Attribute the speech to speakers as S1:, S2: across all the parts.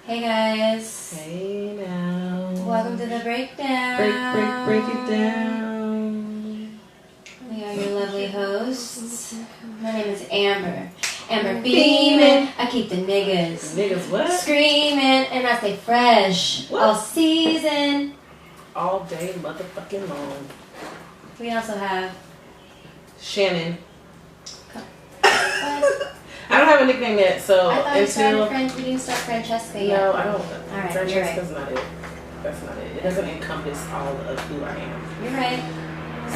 S1: Hey guys.
S2: Hey now.
S1: Welcome to the breakdown.
S2: Break it down.
S1: We are your lovely hosts. My name is Amber. Amber beaming. I keep the niggas.
S2: Niggas what?
S1: Screaming. And I stay fresh.
S2: What?
S1: All season.
S2: All day motherfucking long.
S1: We also have...
S2: Shannon.
S1: What?
S2: I don't have a nickname yet, so
S1: I thought
S2: until...
S1: we didn't start Francesca yet.
S2: No, I don't.
S1: Alright,
S2: Francesca's not it. That's not it. It doesn't encompass all of who I am.
S1: You're right.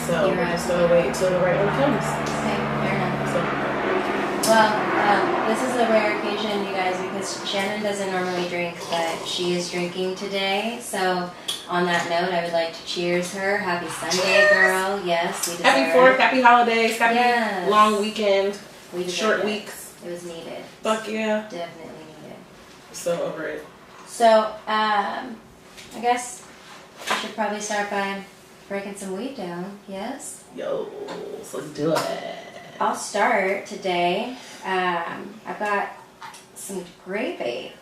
S2: So
S1: You're
S2: we're
S1: right.
S2: just going to wait till the right one comes.
S1: Okay, fair enough.
S2: So,
S1: Well, this is a rare occasion, you guys, because Shannon doesn't normally drink, but she is drinking today. So, on that note, I would like to cheers her. Happy Sunday, girl. Yes, we deserve
S2: happy 4th, happy holidays, happy long weekend,
S1: we
S2: short
S1: it.
S2: weeks.
S1: It was needed.
S2: Fuck yeah.
S1: Definitely needed.
S2: So over it.
S1: So, I guess we should probably start by breaking some weed down, yes?
S2: Yo, so let's do it.
S1: I'll start today. I've got some grape vape.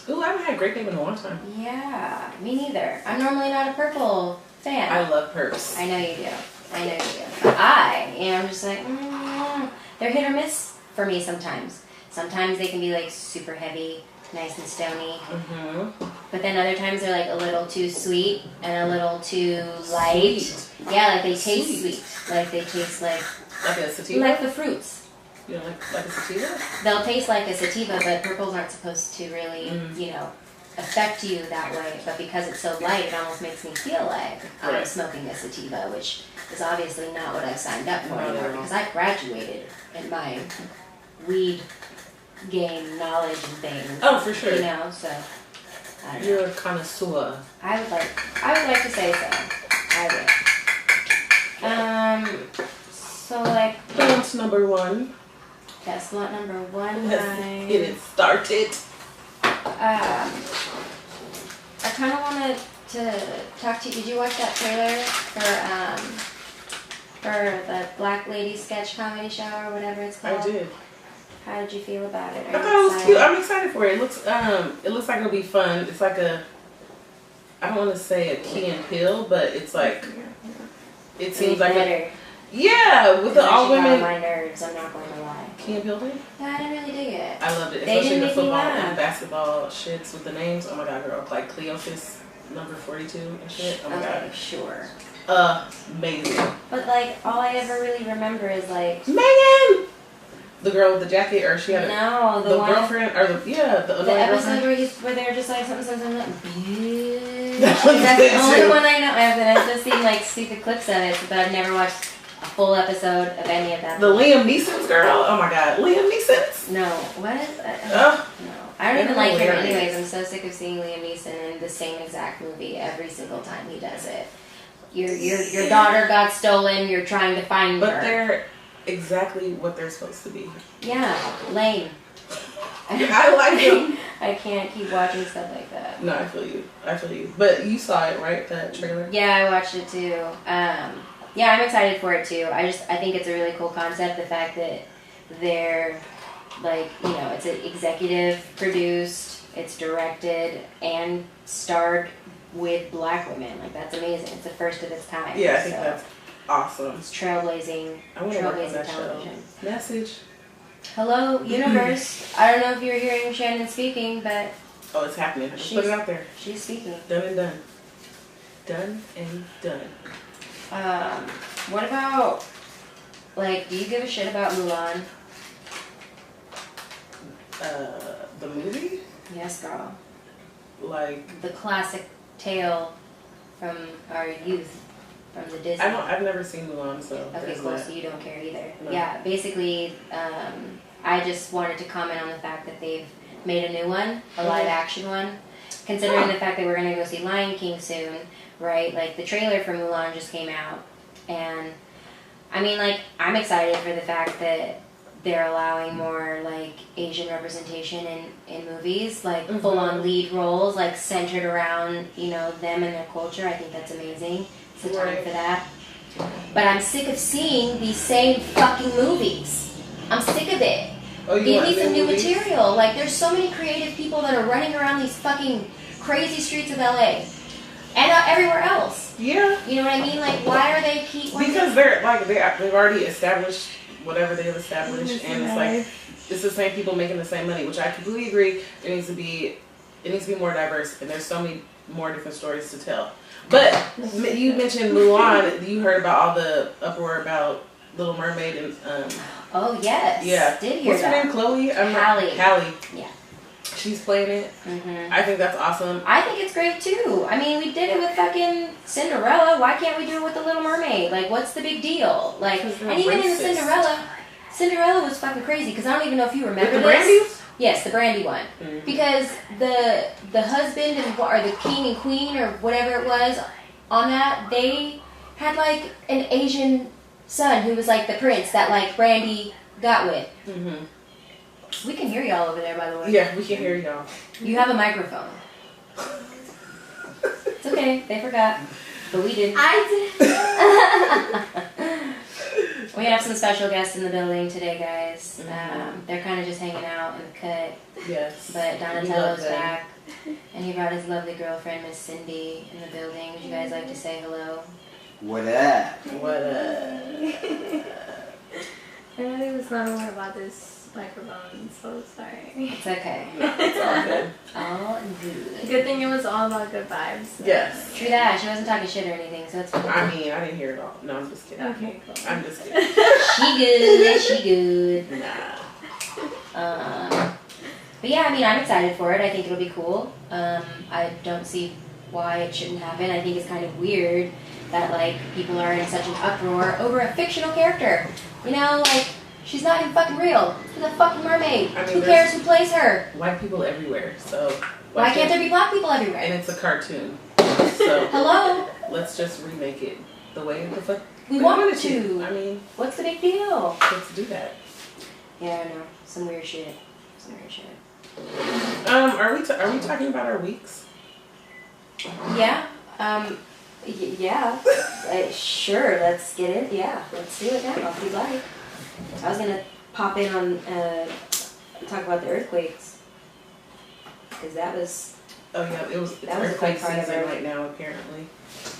S2: Ooh, I haven't had grape vape in a long time.
S1: Yeah, me neither. I'm normally not a purple fan.
S2: I love perps.
S1: I know you do. But I am just like, they're hit or miss for me sometimes. Sometimes they can be like super heavy, nice and stony.
S2: Mm-hmm.
S1: But then other times they're like a little too sweet and a little too light.
S2: Sweet.
S1: Yeah, like they taste sweet. Like they taste like
S2: a sativa?
S1: like the fruits.
S2: You know, like a sativa?
S1: They'll taste like a sativa, but purples aren't supposed to really, affect you that way. But because it's so light, it almost makes me feel like I'm smoking a sativa, which is obviously not what I've signed up for anymore because I graduated in my weed game knowledge and things.
S2: Oh, for sure.
S1: You know, so I don't know.
S2: You're a connoisseur.
S1: I would like to say so. I would. So like
S2: Blunt number one.
S1: that's blunt number one.
S2: Let's get it started.
S1: I kind of wanted to talk to you. Did you watch that trailer for the Black Lady sketch comedy show or whatever it's called?
S2: I did.
S1: How did you feel about it?
S2: I thought it was cute. I'm excited for it. It looks like it'll be fun. It's like I don't want to say a Key and Peele, but it's like, it seems like
S1: better.
S2: Yeah, with the all women.
S1: My nerves, I'm not going to lie.
S2: Key and Peele thing?
S1: Yeah, I didn't really dig it.
S2: I loved it,
S1: They
S2: especially
S1: didn't
S2: the
S1: make me
S2: football
S1: laugh.
S2: and basketball shits with the names. Oh my god, girl, like Cleophas number 42 and shit. Oh my god,
S1: sure.
S2: Amazing.
S1: But like, all I ever really remember is like
S2: Megan, the girl with the jacket, or she had
S1: the one,
S2: girlfriend, or the
S1: episode
S2: girlfriend.
S1: where they're just like something like, bitch.
S2: That's
S1: That's the only
S2: too.
S1: one I know. I've just seen like stupid clips of it, but I've never watched a full episode of any of that.
S2: The Liam Neeson's girl. Oh my god, Liam Neeson's.
S1: No, what? No, I don't even like him
S2: hilarious.
S1: anyways. I'm so sick of seeing Liam Neeson in the same exact movie every single time he does it. Your daughter got stolen. You're trying to find her.
S2: But they're exactly what they're supposed to be.
S1: Yeah, lame.
S2: I like them.
S1: I can't keep watching stuff like that.
S2: No, I feel you. But you saw it, right? That trailer?
S1: Yeah, I watched it too. Yeah, I'm excited for it too. I think it's a really cool concept. The fact that they're like, it's an executive produced, it's directed and starred with black women. Like that's amazing. It's the first of its kind.
S2: Yeah, I think that's awesome.
S1: It's trailblazing.
S2: I want to work on that
S1: television.
S2: show. Message.
S1: Hello, universe. I don't know if you're hearing Shannon speaking, but
S2: oh, it's happening. Just put it out there.
S1: She's speaking.
S2: Done and done. Done and done.
S1: What about, like, do you give a shit about Mulan?
S2: The movie?
S1: Yes, girl.
S2: Like
S1: the classic tale from our youth, from the Disney.
S2: I've never seen Mulan, so
S1: okay, cool. So you don't care either.
S2: No.
S1: Yeah, basically, I just wanted to comment on the fact that they've made a new one, a live action one. Considering the fact that we're gonna go see Lion King soon, right? Like the trailer for Mulan just came out, and I mean, like, I'm excited for the fact that they're allowing more like Asian representation in movies, like full-on lead roles, like centered around them and their culture. I think that's amazing. It's the time for that. But I'm sick of seeing these same fucking movies. I'm sick of it.
S2: Oh,
S1: give me some new material. Like, there's so many creative people that are running around these fucking crazy streets of LA. And everywhere else.
S2: Yeah.
S1: You know what I mean? Like, why are they
S2: Because they're like they've already established whatever they have established, and it's like it's the same people making the same money, which I completely agree. It needs to be more diverse, and there's so many more different stories to tell. But you mentioned Mulan. You heard about all the uproar about Little Mermaid and
S1: oh yes,
S2: yeah.
S1: Did hear
S2: What's her name? Chloe.
S1: Hallie.
S2: Yeah. She's playing it. Mm-hmm. I think that's awesome.
S1: I think it's great too. I mean, we did it with fucking Cinderella. Why can't we do it with the Little Mermaid? Like, what's the big deal? Like, and even in the Cinderella was fucking crazy because I don't even know if you remember
S2: with the Brandy?
S1: Yes, the Brandy one. Mm-hmm. Because the husband and or the king and queen or whatever it was on that, they had like an Asian son who was like the prince that like Brandy got with. Mm-hmm. We can hear y'all over there, by the way.
S2: Yeah, we can hear y'all.
S1: You have a microphone. It's okay. They forgot. But we didn't.
S3: I
S1: did. We have some special guests in the building today, guys. Mm-hmm. They're kind of just hanging out in the cut.
S2: Yes.
S1: But Donatello's back. And he brought his lovely girlfriend, Miss Cindy, in the building. Would you guys like to say hello?
S4: What up?
S2: What up?
S3: I really was not aware about this microphone, so sorry.
S1: It's okay.
S2: No, it's all good.
S1: All good.
S3: Good thing it was all about good vibes. So.
S2: Yes.
S1: True that. She wasn't talking shit or anything, so it's fine.
S2: I mean, I didn't hear it all. No, I'm just kidding.
S3: Okay, cool.
S2: I'm just kidding.
S1: She good. She good.
S2: Nah.
S1: But yeah, I mean, I'm excited for it. I think it'll be cool. I don't see why it shouldn't happen. I think it's kind of weird that, like, people are in such an uproar over a fictional character. You know, like, she's not even fucking real. She's a fucking mermaid. I mean, who cares who plays her?
S2: White people everywhere, so...
S1: Why can't there be black people everywhere?
S2: And it's a cartoon. So...
S1: Hello?
S2: Let's just remake it the way the fuck
S1: we want to.
S2: I mean...
S1: What's the big deal?
S2: Let's do that.
S1: Yeah, I know. Some weird shit.
S2: Are we talking about our weeks?
S1: Yeah. Yeah. Sure, let's get it. Yeah, let's do it now if you'd like. I was gonna pop in on talk about the earthquakes because that was.
S2: Oh yeah, it's earthquake season right now apparently.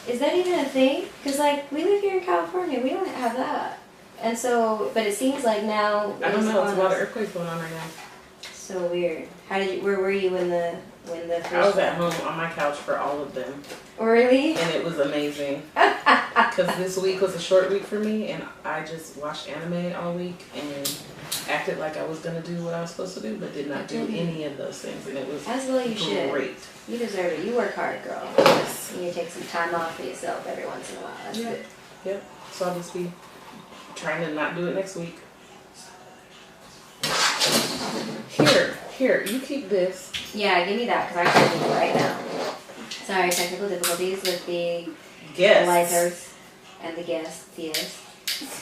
S1: Is that even a thing? Because like we live here in California, we don't have that, and so but it seems like now.
S2: I don't know. It's a lot of earthquakes going on right now.
S1: So weird. Where were you when the first
S2: I was at home on my couch for all of them.
S1: Really?
S2: And it was amazing. Because this week was a short week for me, and I just watched anime all week and acted like I was going to do what I was supposed to do, but did not do any of those things. And it was
S1: as well you should.
S2: Great.
S1: You deserve it. You work hard, girl. Yes. You need to take some time off for yourself every once in a while. That's good.
S2: Yep. So I'll just be trying to not do it next week. Here, you keep this.
S1: Yeah, give me that because I can do it right now. Sorry, technical difficulties with the
S2: guests
S1: and the guests. Yes.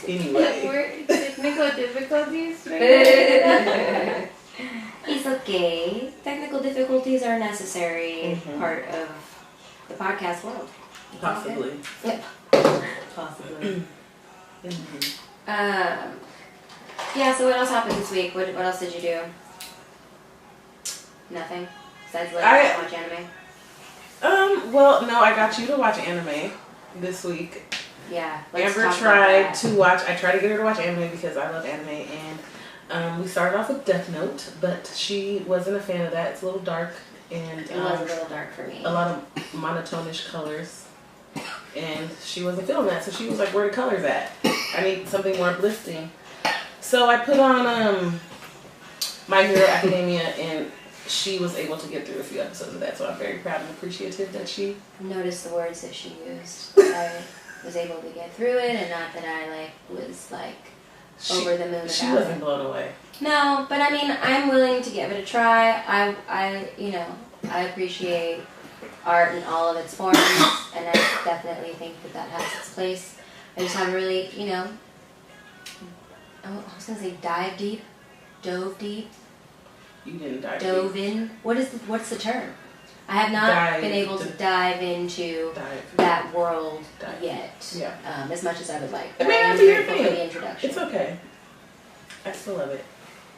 S2: Anyway.
S3: Technical difficulties.
S1: It's okay. Technical difficulties are a necessary part of the podcast world.
S2: Possibly.
S1: Okay? Yep. Possibly. Yeah. So what else happened this week? What else did you do? Nothing. Besides watch anime.
S2: Well, no, I got you to watch anime this week.
S1: Yeah.
S2: Amber tried to watch. I tried to get her to watch anime because I love anime, and we started off with Death Note, but she wasn't a fan of that. It's a little dark, and
S1: it was a little dark for me.
S2: A lot of monotonish colors, and she wasn't feeling that. So she was like, "Where are the colors at? I need something more uplifting." So I put on My Hero Academia, and she was able to get through a few episodes of that, so I'm very proud and appreciative that she
S1: noticed the words that she used. I was able to get through it, and not that I was over the moon about it.
S2: She wasn't blown away.
S1: No, but I mean, I'm willing to give it a try. I appreciate art in all of its forms, and I definitely think that has its place. I just haven't really, I was gonna say dove deep.
S2: You didn't dive
S1: Dove in. What's the term? I have not been able to dive into that world yet.
S2: Yeah.
S1: As much as I would like.
S2: It may not be your
S1: thing. For the introduction.
S2: It's okay. I still love it.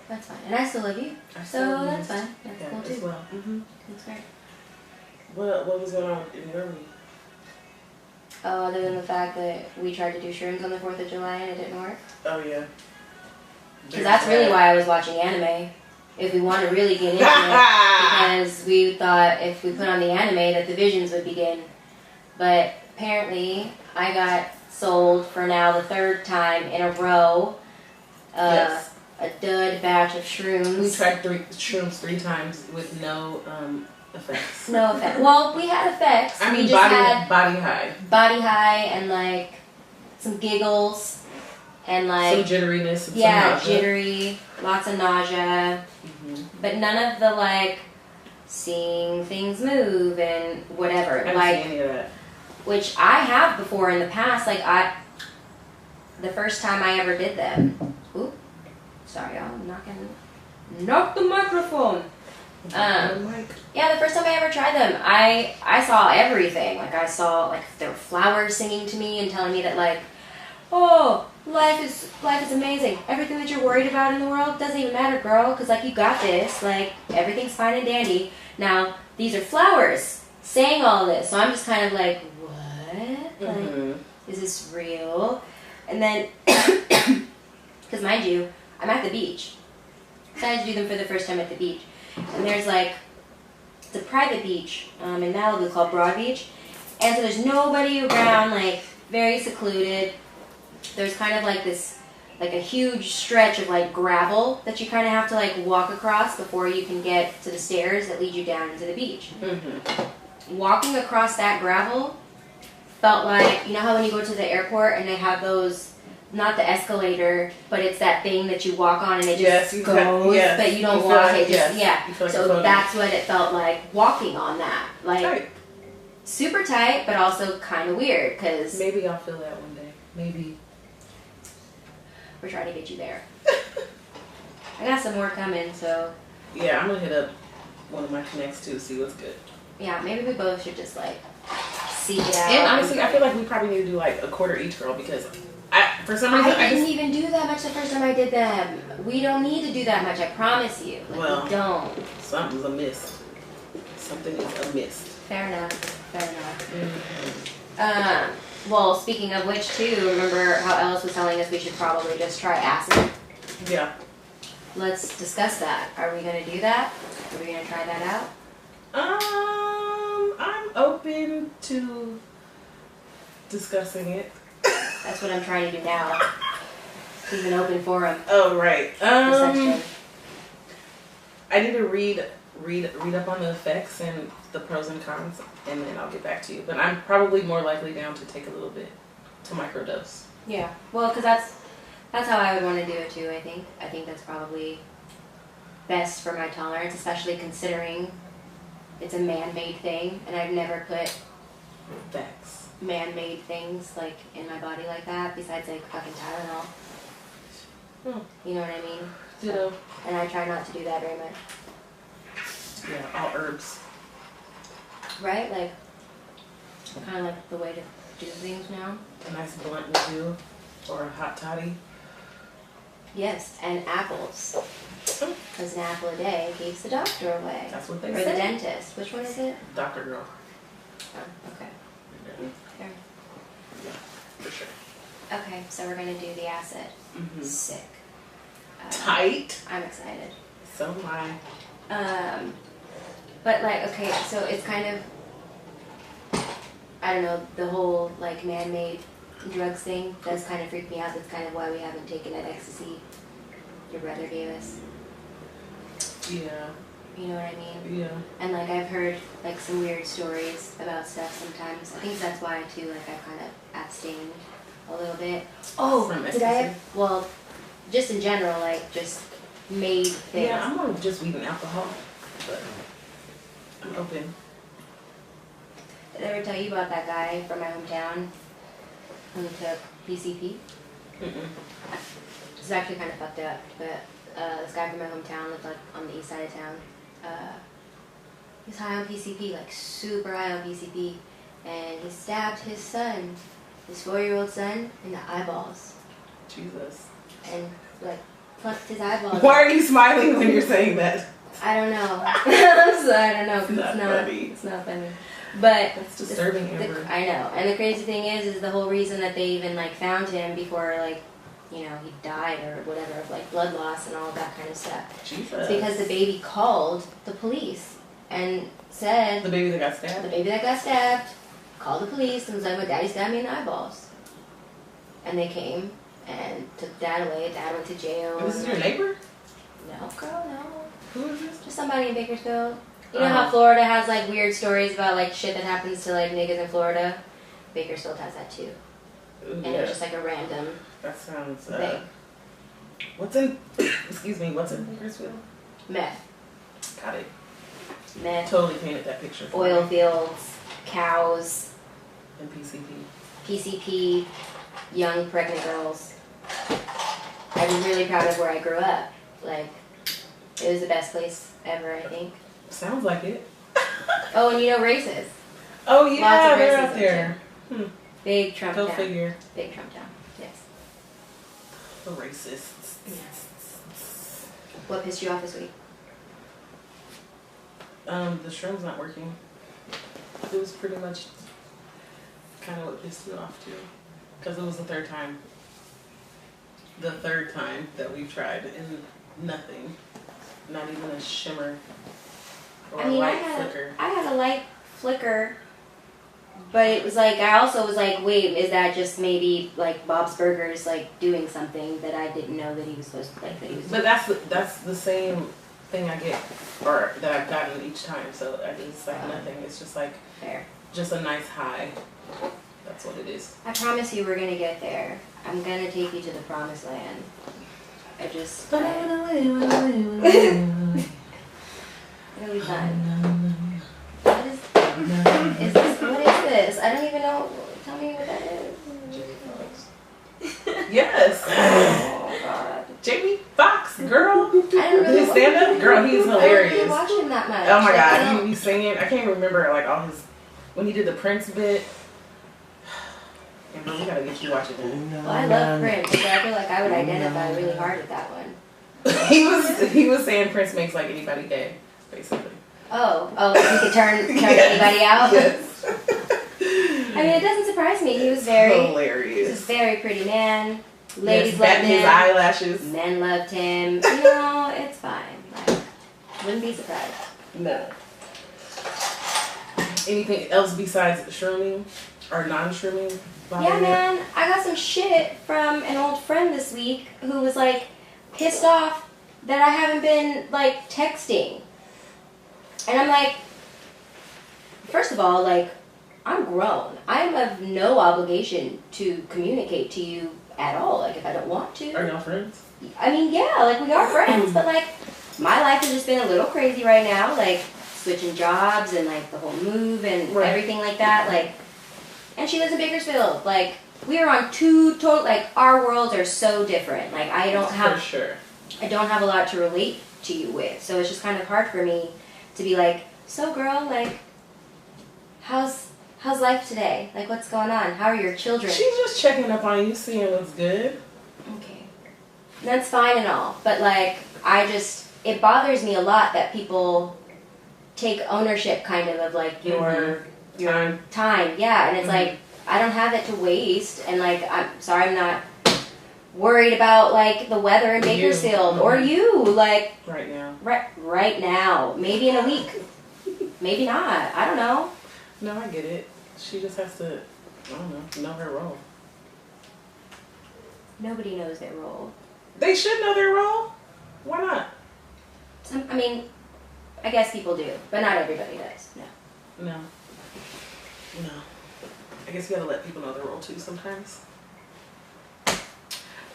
S1: That's fine. And I still love you. So that's fine. That's cool too.
S2: As well. Mm-hmm.
S1: That's great.
S2: What was going on in your week?
S1: Oh, other than the fact that we tried to do shrooms on the 4th of July and it didn't work.
S2: Oh, yeah.
S1: Because that's really why I was watching anime. If we want to really get into it. Because we thought if we put on the anime that the visions would begin. But apparently I got sold for now the 3rd time in a row.
S2: Yes.
S1: A dud batch of shrooms.
S2: We tried shrooms 3 times with no effects.
S1: No effects. Well, we had effects.
S2: I mean,
S1: we just had
S2: body high.
S1: Body high and like some giggles and like
S2: some jitteriness. And
S1: yeah,
S2: some nausea.
S1: jittery, lots of nausea, but none of the like seeing things move and whatever.
S2: I didn't
S1: like
S2: see any of that.
S1: which I have before in the past. Like the first time I ever did them. Oop, sorry, y'all. I'm knock the microphone. Yeah, the first time I ever tried them, I saw everything. Like I saw like there were flowers singing to me and telling me that like, oh, life is amazing. Everything that you're worried about in the world doesn't even matter, girl, because like you got this. Like everything's fine and dandy. Now these are flowers saying all this, so I'm just kind of like, what? Like, is this real? And then, because mind you, I'm at the beach. Decided to do them for the first time at the beach. And there's like, it's a private beach in Malibu called Broad Beach. And so there's nobody around, like very secluded. There's kind of like this, like a huge stretch of like gravel that you kind of have to like walk across before you can get to the stairs that lead you down into the beach. Walking across that gravel felt like, you know how when you go to the airport and they have those, not the escalator, but it's that thing that you walk on and it just goes, but you don't walk it. Like so that's what it felt like walking on that. Like tight. Super tight, but also kind of weird because
S2: maybe I'll feel that one day. Maybe.
S1: We're trying to get you there. I got some more coming, so.
S2: Yeah, I'm gonna hit up one of my connects too, see what's good.
S1: Yeah, maybe we both should just like seek it out.
S2: And honestly, I feel like we probably need to do like a quarter each, girl, because for some reason
S1: I didn't even do that much the first time I did them. We don't need to do that much, I promise you. Like, well, we don't.
S2: Something's amiss. Something is amiss.
S1: Fair enough. Well, speaking of which too, remember how Ellis was telling us we should probably just try acid?
S2: Yeah.
S1: Let's discuss that. Are we going to do that? Are we going to try that out?
S2: I'm open to discussing it.
S1: That's what I'm trying to do now. He's an open forum.
S2: Oh, right. I need to read up on the effects and the pros and cons, and then I'll get back to you. But I'm probably more likely down to take a little bit to microdose.
S1: Yeah. Well, because that's how I would want to do it too. I think that's probably best for my tolerance, especially considering it's a man-made thing, and I've never put
S2: facts.
S1: Man-made things like in my body like that, besides like fucking Tylenol. You know what I mean?
S2: So,
S1: and I try not to do that very much.
S2: Yeah, all herbs.
S1: Right? Like, kind of like the way to do things now.
S2: A nice blunt with you, or a hot toddy.
S1: Yes, and apples. Because an apple a day keeps the doctor away.
S2: That's what they
S1: say. Or the dentist. Which one is it?
S2: Dr. Girl.
S1: Oh, okay. Fair.
S2: Yeah, for sure.
S1: Okay, so we're going to do the acid. Sick.
S2: Tight.
S1: I'm excited.
S2: So am I.
S1: But like, okay, so it's kind of, I don't know, the whole like man-made drugs thing does kind of freak me out. That's kind of why we haven't taken that ecstasy your brother gave us.
S2: Yeah.
S1: You know what I mean?
S2: Yeah.
S1: And like I've heard like some weird stories about stuff sometimes. I think that's why too, like I kind of abstained a little bit. Oh,
S2: from
S1: did I? Well, just in general, like just made things.
S2: Yeah, I'm on just weed and alcohol, but I'm open.
S1: Did I ever tell you about that guy from my hometown who took PCP? It's actually kind of fucked up, but this guy from my hometown lived like on the east side of town. He's high on PCP, like super high on PCP, and he stabbed his son, his 4-year-old son, in the eyeballs.
S2: Jesus.
S1: And like plucked his eyeballs.
S2: Why are you smiling when you're saying that?
S1: I don't know. I don't know. 'Cause
S2: Not funny.
S1: It's not funny. But
S2: That's disturbing, Amber.
S1: I know. And the crazy thing is the whole reason that they even like found him before like, you know, he died or whatever of like blood loss and all of that kind of stuff.
S2: Jesus.
S1: It's because the baby called the police and said
S2: The baby that got stabbed?
S1: the baby that got stabbed called the police and was like, "My daddy stabbed me in the eyeballs." And they came and took Dad away. Dad went to jail.
S2: And this is your neighbor?
S1: No, girl, no.
S2: Who is this?
S1: Just somebody in Bakersfield. You know how Florida has like weird stories about like shit that happens to like niggas in Florida? Bakersfield has that too. And it was just like a random
S2: That sounds
S1: thing.
S2: What's in excuse me, what's in Bakersfield?
S1: Meth.
S2: Got it.
S1: Meth.
S2: Totally painted that picture for
S1: Oil
S2: me.
S1: fields, cows,
S2: And PCP.
S1: PCP, young pregnant girls. I'm really proud of where I grew up. Like, it was the best place ever, I think.
S2: Sounds like it.
S1: Oh, and you know races.
S2: Oh yeah,
S1: Lots of
S2: they're
S1: racism,
S2: out there.
S1: Big Trump
S2: Go
S1: town.
S2: figure.
S1: Big Trump town. Yes.
S2: The racists.
S1: What pissed you off this week?
S2: The shroom's not working. It was pretty much kind of what pissed me off too. Because it was the third time. The third time that we've tried and nothing. Not even a shimmer or a light flicker.
S1: I had a light flicker, but it was like, I also was like, wait, is that just maybe like Bob's Burgers like doing something that I didn't know that he was supposed to like that he was
S2: But that's the same thing I get, or that I've gotten each time. So it's like nothing. It's just like
S1: fair.
S2: just a nice high. That's what it is.
S1: I promise you we're gonna get there. I'm gonna take you to the promised land. It'll be fun. What is this? What is this? I don't even know. Tell me what that is.
S2: Yes.
S1: Oh God.
S2: Jamie Foxx, girl.
S1: I don't really
S2: His stand up, girl, he's
S1: I don't really
S2: hilarious.
S1: watch him that much.
S2: Oh my
S1: Like, I
S2: god,
S1: don't-
S2: he singing. I can't remember like all his when he did the Prince bit. And we gotta get you watching that.
S1: Well, I love Prince, but I feel like I would identify really hard with that one.
S2: he was saying Prince makes like anybody gay, basically.
S1: Oh, he could turn anybody out.
S2: Yes.
S1: I mean, it doesn't surprise me. He was He's a
S2: hilarious.
S1: very pretty man. Ladies
S2: Yes,
S1: loved
S2: batting his
S1: him.
S2: eyelashes.
S1: Men loved him. No, it's fine. Like, wouldn't be surprised.
S2: No. Anything else besides shrooming or non-shrooming?
S1: Yeah, man. I got some shit from an old friend this week who was like pissed off that I haven't been like texting. And I'm like, first of all, like, I'm grown. I'm of no obligation to communicate to you at all. Like, if I don't want to.
S2: Are y'all friends?
S1: I mean, yeah, like, we are friends, but like, my life has just been a little crazy right now. Like, switching jobs and like the whole move and
S2: Right.
S1: everything like that. Like, and she lives in Bakersfield. Like, we are on two total, like, our worlds are so different. Like, I don't
S2: For
S1: have
S2: sure.
S1: I don't have a lot to relate to you with. So it's just kind of hard for me to be like, so girl, like, how's life today? Like, what's going on? How are your children?
S2: She's just checking up on you, seeing what's good.
S1: Okay. That's fine and all. But like, it bothers me a lot that people take ownership kind of like your time. Yeah. And it's like, I don't have it to waste. And like, I'm sorry, I'm not worried about like the weather in Bakersfield or you, like
S2: Right now.
S1: right now, maybe in a week, maybe not. I don't know.
S2: No, I get it. She just has to, I don't know her role.
S1: Nobody knows their role.
S2: They should know their role. Why not?
S1: I mean, I guess people do, but not everybody does. No.
S2: No. I guess you gotta let people know their role too sometimes.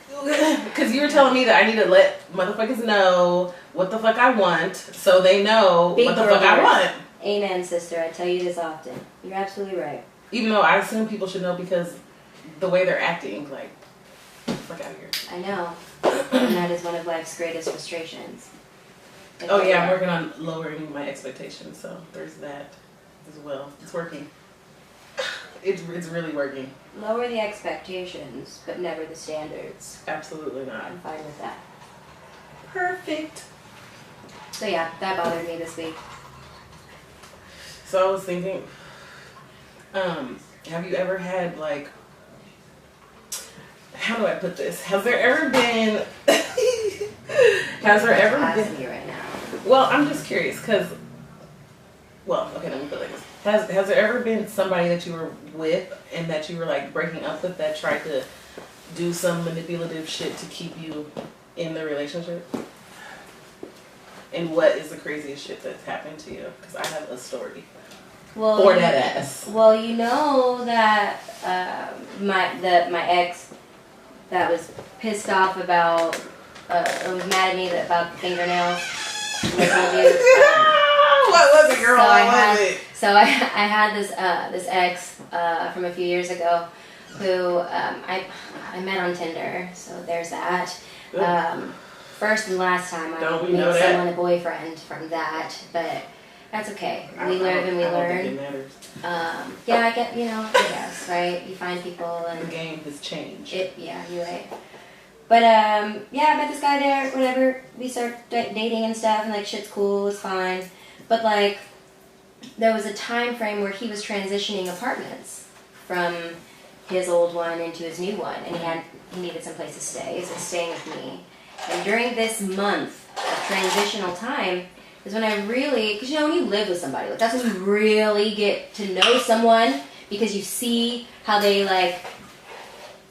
S2: Because you were telling me that I need to let motherfuckers know what the fuck I want so they know
S1: Big
S2: what the
S1: girl
S2: fuck I
S1: words.
S2: want.
S1: Amen, sister. I tell you this often. You're absolutely right.
S2: Even though I assume people should know because the way they're acting, like, fuck out of here.
S1: I know. And that is one of life's greatest frustrations.
S2: Oh yeah, I'm working on lowering my expectations, so there's that as well. It's working. It's really working.
S1: Lower the expectations, but never the standards.
S2: Absolutely not.
S1: I'm fine with that.
S2: perfect.
S1: So yeah, that bothered me this week.
S2: So I was thinking, have you ever had like, how do I put this? Has there ever been, has there ever been,
S1: me right now.
S2: well, I'm just curious because, well, okay, let me put it like this. Has there ever been somebody that you were with and that you were like breaking up with that tried to do some manipulative shit to keep you in the relationship? And what is the craziest shit that's happened to you? Because I have a story.
S1: Well,
S2: For that ass.
S1: Well, you know that my ex that was pissed off about or was mad at me about the fingernails. Like I do,
S2: what was it, girl?
S1: So I had this ex from a few years ago who I met on Tinder. So there's that. First and last time I made someone a boyfriend from that, but that's okay. We live and we learn.
S2: Think it matters.
S1: Yeah, I get, I guess, right? You find people and
S2: the game has changed.
S1: Yeah, you're right. But yeah, I met this guy there. Whenever we start dating and stuff, and like shit's cool, it's fine. But like, there was a time frame where he was transitioning apartments from his old one into his new one, and he needed some place to stay, so he's staying with me. And during this month of transitional time is when I really, because when you live with somebody, like that's when you really get to know someone, because you see how they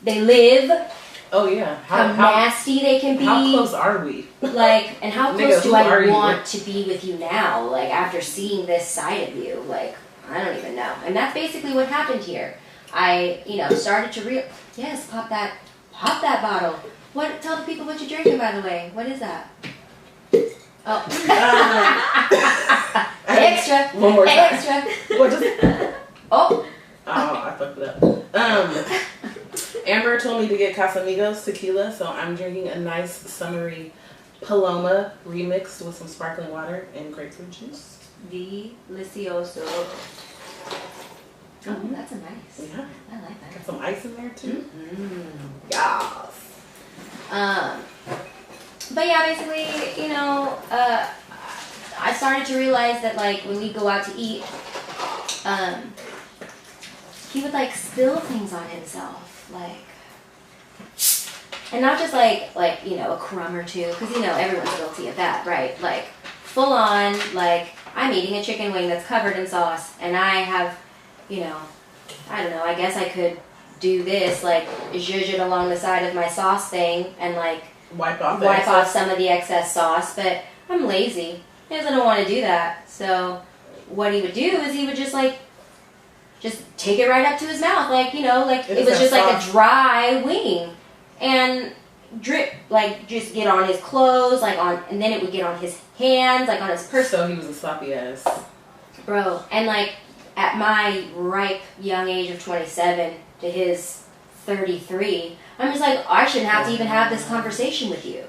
S1: live.
S2: Oh yeah,
S1: how nasty they can be.
S2: How close are we?
S1: Like, and how close do I want to be with you now? Like after seeing this side of you, like I don't even know. And that's basically what happened here. I, started to yes, pop that bottle. What? Tell the people what you're drinking, by the way. What is that? Oh. Extra.
S2: One more time.
S1: Extra.
S2: What just?
S1: Oh.
S2: I fucked it up. Amber told me to get Casamigos tequila, so I'm drinking a nice summery Paloma remixed with some sparkling water and grapefruit juice.
S1: Delicioso. Oh, that's a nice.
S2: Yeah.
S1: I like that.
S2: Got some ice in there too.
S1: Mm-hmm.
S2: Yes.
S1: But yeah, basically, I started to realize that like when we go out to eat, he would like spill things on himself, like, and not just like a crumb or two, because everyone's guilty of that, right? Like full on, like I'm eating a chicken wing that's covered in sauce, and I have, I don't know, I guess I could do this, like zhuzh it along the side of my sauce thing and like wipe off some of the excess sauce, but I'm lazy because I don't want to do that. So what he would do is he would just take it right up to his mouth, like it was just like a dry wing, and drip, like just get on his clothes, and then it would get on his hands, like on his purse.
S2: So he was a sloppy ass,
S1: bro. And like at my ripe young age of 27 to his 33, I'm just like, I shouldn't have to even have this conversation with you.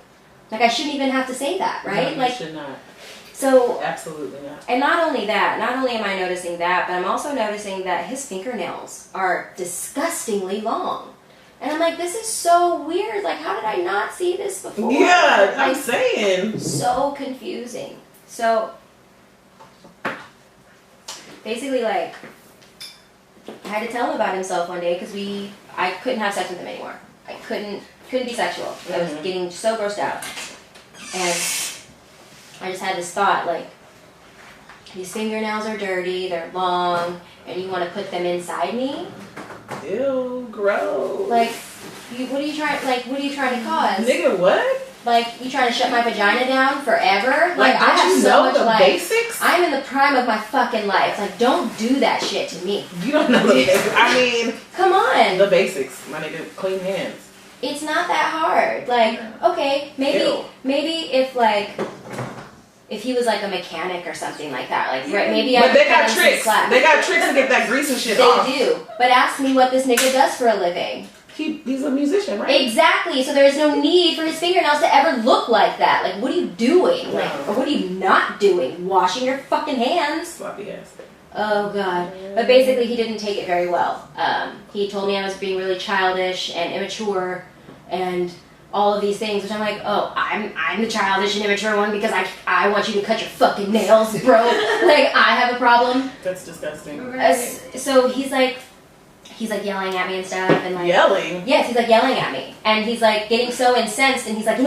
S1: Like I shouldn't even have to say that, right?
S2: No, you should not.
S1: So
S2: absolutely not.
S1: And not only am I noticing that, but I'm also noticing that his fingernails are disgustingly long. And I'm like, this is so weird. Like, how did I not see this before?
S2: Yeah, I'm saying.
S1: So confusing. So basically, like, I had to tell him about himself one day because I couldn't have sex with him anymore. I couldn't be sexual. I was getting so grossed out. And I just had this thought, like, these fingernails are dirty, they're long, and you want to put them inside me?
S2: Ew, gross.
S1: Like, what are you trying to cause?
S2: Nigga, what?
S1: Like, you trying to shut my vagina down forever?
S2: Like
S1: I have so much life.
S2: Basics?
S1: I'm in the prime of my fucking life. Like, don't do that shit to me.
S2: You don't know the basics. I mean,
S1: come on.
S2: The basics, my nigga. Clean hands.
S1: It's not that hard. Like, okay, maybe if he was like a mechanic or something like that, like maybe I.
S2: But they got tricks. They got tricks to get that grease and shit off.
S1: They do. But ask me what this nigga does for a living.
S2: He's a musician, right?
S1: Exactly. So there is no need for his fingernails to ever look like that. Like, what are you doing?
S2: No.
S1: Like, or what are you not doing? Washing your fucking hands.
S2: Sloppy ass.
S1: Oh God. But basically, he didn't take it very well. He told me I was being really childish and immature, and all of these things, which I'm like, oh, I'm the childish and immature one because I want you to cut your fucking nails, bro. Like, I have a problem.
S2: That's disgusting.
S3: Right.
S1: So he's like yelling at me and stuff, and like
S2: Yelling?
S1: Yes, he's like yelling at me, and he's like getting so incensed, and he's like,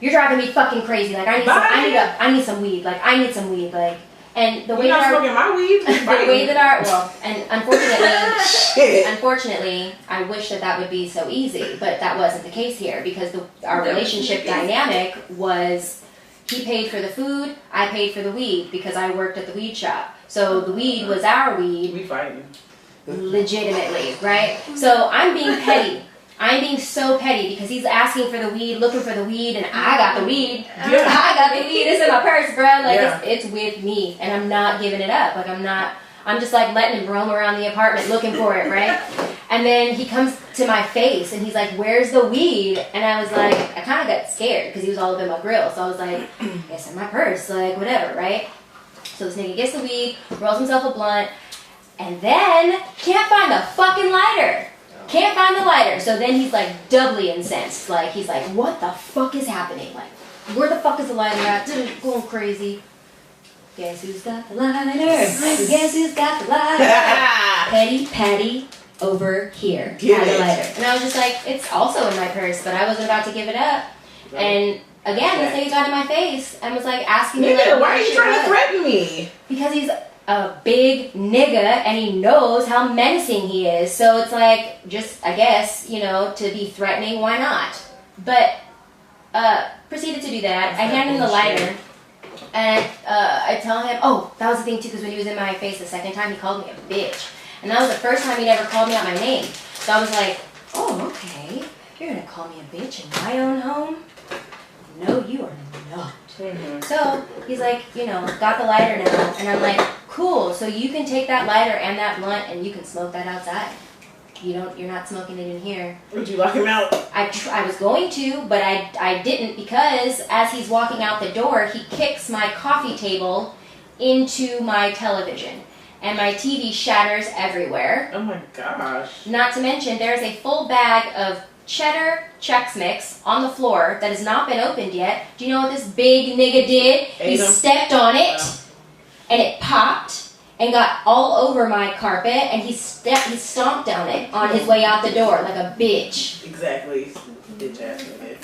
S1: you're driving me fucking crazy. Like, I need some weed. Like, I need some weed. Like, and the way
S2: You're not
S1: that
S2: smoking my weed?
S1: the way that and unfortunately, I wish that would be so easy, but that wasn't the case here because our relationship dynamic was he paid for the food, I paid for the weed because I worked at the weed shop. So the weed was our weed.
S2: We fighting.
S1: Legitimately, right? So I'm being petty. I'm being so petty because he's asking for the weed, looking for the weed, and I got the weed.
S2: Yeah.
S1: I got the weed. It's in my purse, bro. Like,
S2: Yeah.
S1: it's with me, and I'm not giving it up. Like, I'm just like letting him roam around the apartment looking for it, right? And then he comes to my face and he's like, "Where's the weed?" And I was like, I kind of got scared because he was all up in my grill. So I was like, "It's in my purse, like whatever, right?" So this nigga gets the weed, rolls himself a blunt, and then can't find the fucking lighter. Can't find the lighter. So then he's like doubly incensed. Like, he's like, what the fuck is happening? Like, where the fuck is the lighter at? Going crazy. Guess who's got the lighter? Guess who's got the lighter? Petty Patty over here. Had the lighter. And I was just like, it's also in my purse, but I wasn't about to give it up. Right. And again, this nigga got in my face and was like asking me, like,
S2: why are you trying to threaten me?
S1: Because he's a big nigga and he knows how menacing he is. So it's like, just, I guess, you know, to be threatening, why not? But proceeded to do that. I hand him the lighter and I tell him, oh, that was the thing too, because when he was in my face the second time, he called me a bitch. And that was the first time he'd ever called me out my name. So I was like, oh, okay. You're gonna call me a bitch in my own home? No, you are not. Mm-hmm. So he's like, you know, got the lighter now, and I'm like, cool. So you can take that lighter and that blunt, and you can smoke that outside. You're not smoking it in here.
S2: Would you lock him out?
S1: I was going to, but I didn't because as he's walking out the door, he kicks my coffee table into my television, and my TV shatters everywhere.
S2: Oh my gosh!
S1: Not to mention, there's a full bag of cheddar Chex Mix on the floor that has not been opened yet. Do you know what this big nigga did? He stepped on it, and it popped and got all over my carpet, and he stomped on it on his way out the door like a bitch.
S2: Exactly, bitch ass nigga.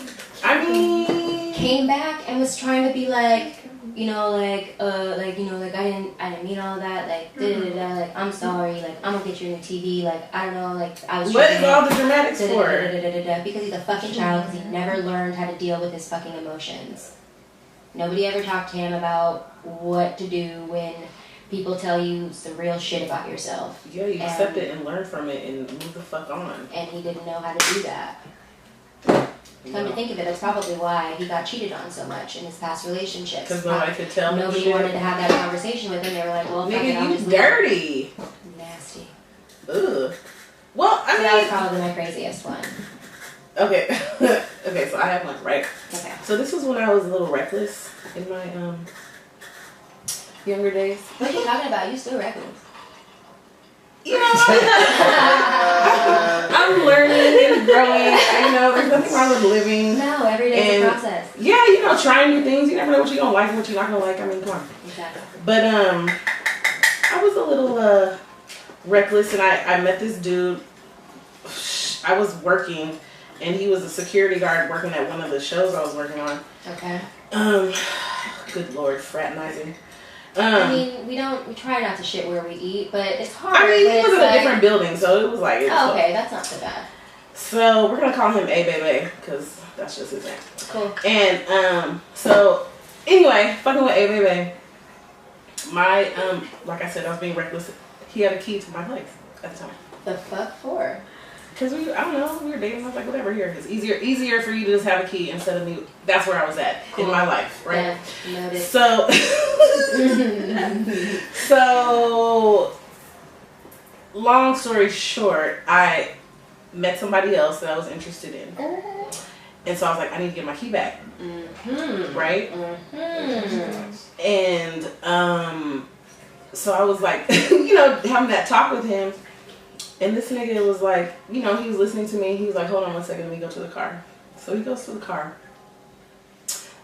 S2: I mean,
S1: came back and was trying to be like, you know, like you know, like I didn't mean all of that, like like I'm sorry, like I'm gonna get you a new TV, like I don't know, like I was.
S2: What is all the dramatics for?
S1: Because he's a fucking child, because he never learned how to deal with his fucking emotions. Nobody ever talked to him about what to do when people tell you some real shit about yourself.
S2: Yeah, you accept it and learn from it and move the fuck on.
S1: And he didn't know how to do that. Come to think of it, that's probably why he got cheated on so much in his past relationships.
S2: Because nobody could tell him.
S1: Nobody wanted to have that conversation with him. They were like, well, fuck it,
S2: nigga, you dirty.
S1: Nasty.
S2: Ugh. Well, I mean,
S1: that was probably my craziest one.
S2: Okay. Okay, so I have one, right?
S1: Okay.
S2: So this was when I was a little reckless in my younger days.
S1: What are you talking about? You still reckless.
S2: You know, I'm learning and growing. I know there's nothing wrong with living.
S1: No, every day's a process.
S2: Yeah, you know, trying new things. You never know what you're gonna like and what you're not gonna like. I mean, come on.
S1: Exactly.
S2: But I was a little reckless, and I met this dude. I was working, and he was a security guard working at one of the shows I was working on.
S1: Okay.
S2: Good Lord, fraternizing.
S1: I mean, we try not to shit where we eat, but it's hard.
S2: I mean, he was in a different building, so it was like.
S1: Oh, okay, that's not so bad.
S2: So we're gonna call him A Bebe because that's just his name.
S1: Cool.
S2: And so anyway, fucking with A Bebe, my like I said, I was being reckless. He had a key to my place at the time.
S1: The fuck for?
S2: Because I don't know, we were dating. I was like, whatever. Here, it's easier for you to just have a key instead of me. That's where I was at in my life, right?
S1: Yeah, noted.
S2: So, so long story short, I met somebody else that I was interested in, and so I was like, I need to get my key back, right? And so I was like, you know, having that talk with him. And this nigga was like, you know, he was listening to me. He was like, hold on one second, let me go to the car. So he goes to the car,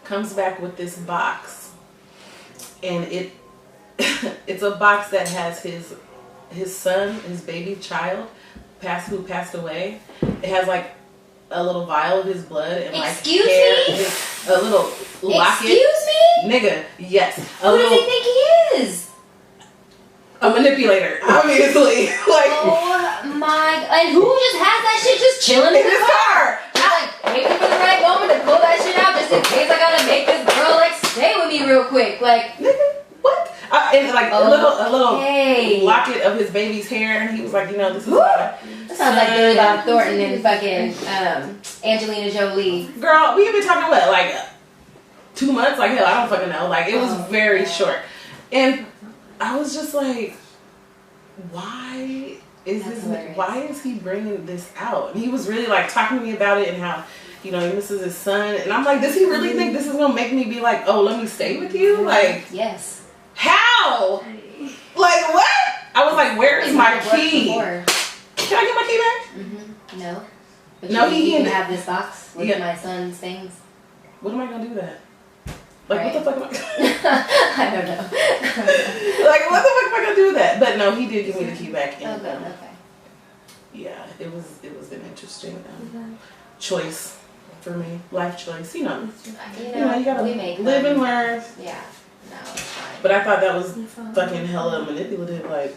S2: comes back with this box, and it's a box that has his son, his baby child, who passed away. It has like a little vial of his blood and like
S1: Excuse
S2: hair,
S1: me?
S2: a little locket.
S1: Excuse me?
S2: Nigga, yes.
S1: Who does he think he is?
S2: A manipulator, obviously. Like,
S1: Oh my! And who just has that shit just chilling in
S2: in his car?
S1: I'm like waiting for the right moment to pull that shit out, just in case I gotta make this girl like stay with me real quick. Like,
S2: Nigga, what? And like a little
S1: okay.
S2: locket of his baby's hair, and he was like, you know, this is
S1: Woo!
S2: my
S1: That sounds like Billy Bob
S2: son.
S1: Thornton and fucking Angelina Jolie.
S2: Girl, we have been talking what, like 2 months? Like, hell, I don't fucking know. Like, it was very short. And I was just like, why is
S1: That's
S2: this?
S1: hilarious.
S2: Why is he bringing this out? And he was really like talking to me about it and how, you know, he misses his son. And I'm like, does he really think this is gonna make me be like, oh, let me stay with you? Like,
S1: Yes.
S2: how? Like, what? I was like, where is my key?
S1: Before.
S2: Can I get my key back?
S1: Mm-hmm. No. But
S2: No,
S1: you can
S2: he
S1: have this box with
S2: Yeah.
S1: my son's things.
S2: What am I gonna do that? Like,
S1: Right.
S2: what the fuck am I?
S1: I don't know.
S2: Like, what the fuck am I gonna do with that? But no, he did give me the key back.
S1: Oh,
S2: And,
S1: good. Okay.
S2: yeah, it was an interesting choice for me, life choice. You know,
S1: You
S2: you know, you gotta
S1: we make
S2: live
S1: them.
S2: and learn.
S1: Yeah. No, it's fine.
S2: But I thought that was fucking hella manipulative. Like,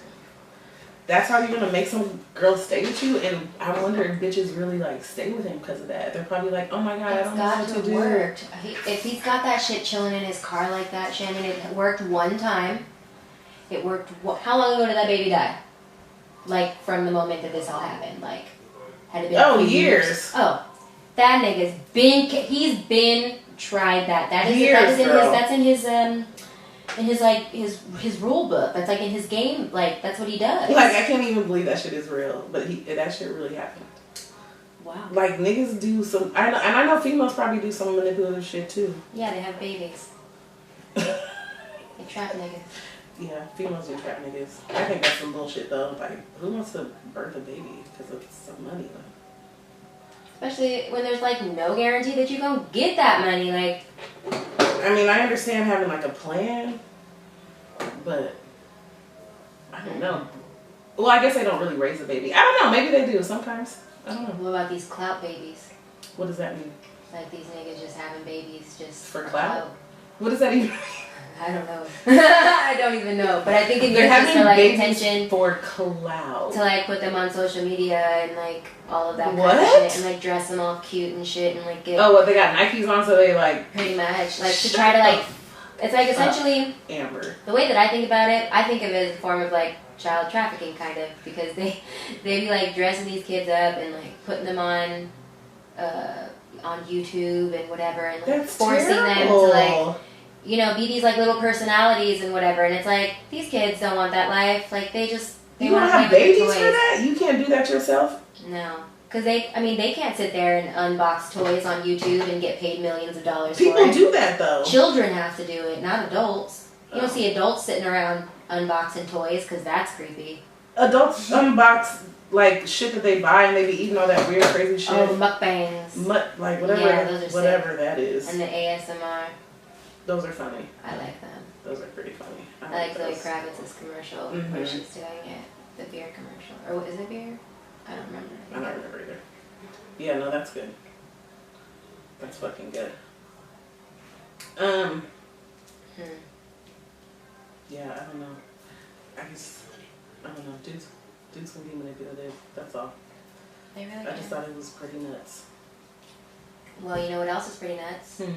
S2: that's how you're gonna make some girl stay with you. And I wonder if bitches really like stay with him because of that. They're probably like, oh my god, I
S1: It's
S2: don't know
S1: got
S2: what
S1: to
S2: to
S1: have
S2: do.
S1: worked. If he's got that shit chilling in his car like that, Shannon, it worked one time. It worked. How long ago did that baby die? Like from the moment that this all happened, like had it been?
S2: Oh,
S1: a few
S2: years.
S1: Oh, that nigga's been. He's been tried that. That is.
S2: Years,
S1: that is in
S2: girl.
S1: his. That's in his. In his like his rule book. That's like in his game. Like that's what he does.
S2: Like, I can't even believe that shit is real. But that shit really happened.
S1: Wow.
S2: Like, niggas do some. And I know females probably do some manipulative shit too.
S1: Yeah, they have babies. They trap niggas.
S2: Yeah, females do trap niggas. I think that's some bullshit though. Like, who wants to birth a baby because of some money?
S1: Especially when there's like no guarantee that you're gonna get that money. Like,
S2: I mean, I understand having like a plan, but I don't know. Well, I guess they don't really raise a baby. I don't know. Maybe they do sometimes. I don't know.
S1: what about these clout babies?
S2: What does that mean?
S1: Like these niggas just having babies just
S2: For clout? What does that even mean?
S1: I don't know. I don't even know. But I think it
S2: They're
S1: means just
S2: having
S1: for like
S2: babies
S1: attention.
S2: for clout.
S1: To like put them on social media and like all of that kind
S2: What?
S1: of shit and like dress them all cute and shit and like get
S2: Oh, what, they got Nikes on so they like
S1: pretty much like to
S2: Shut
S1: try to like
S2: the
S1: it's like essentially
S2: Amber.
S1: the way that I think about it, I think of it as a form of like child trafficking kind of because they be like dressing these kids up and like putting them on YouTube and whatever and like
S2: That's
S1: forcing
S2: terrible.
S1: them to like you know be these like little personalities and whatever and it's like these kids don't want that life like they
S2: You
S1: want
S2: don't
S1: to
S2: have
S1: play with
S2: babies
S1: the
S2: for
S1: toys.
S2: that? You can't do that yourself?
S1: No. Because they can't sit there and unbox toys on YouTube and get paid millions of dollars for
S2: People
S1: it.
S2: do that though.
S1: Children have to do it, not adults. You don't see adults sitting around unboxing toys because that's creepy.
S2: Adults unbox like shit that they buy and they be eating all that weird crazy shit.
S1: Oh, mukbangs.
S2: Like whatever,
S1: Yeah, those are
S2: whatever that is.
S1: And the ASMR.
S2: Those are funny.
S1: I like them.
S2: Those are pretty funny.
S1: I like Zoe
S2: those.
S1: Kravitz's commercial where she's doing it. The beer commercial. Or is it beer? I don't remember.
S2: I don't remember either. Yeah, no, that's good. That's fucking good. Yeah, I don't know. I don't know. Dudes can be manipulative. That's all.
S1: They really
S2: I
S1: can.
S2: just thought it was pretty nuts.
S1: Well, you know what else is pretty nuts?
S2: Hmm.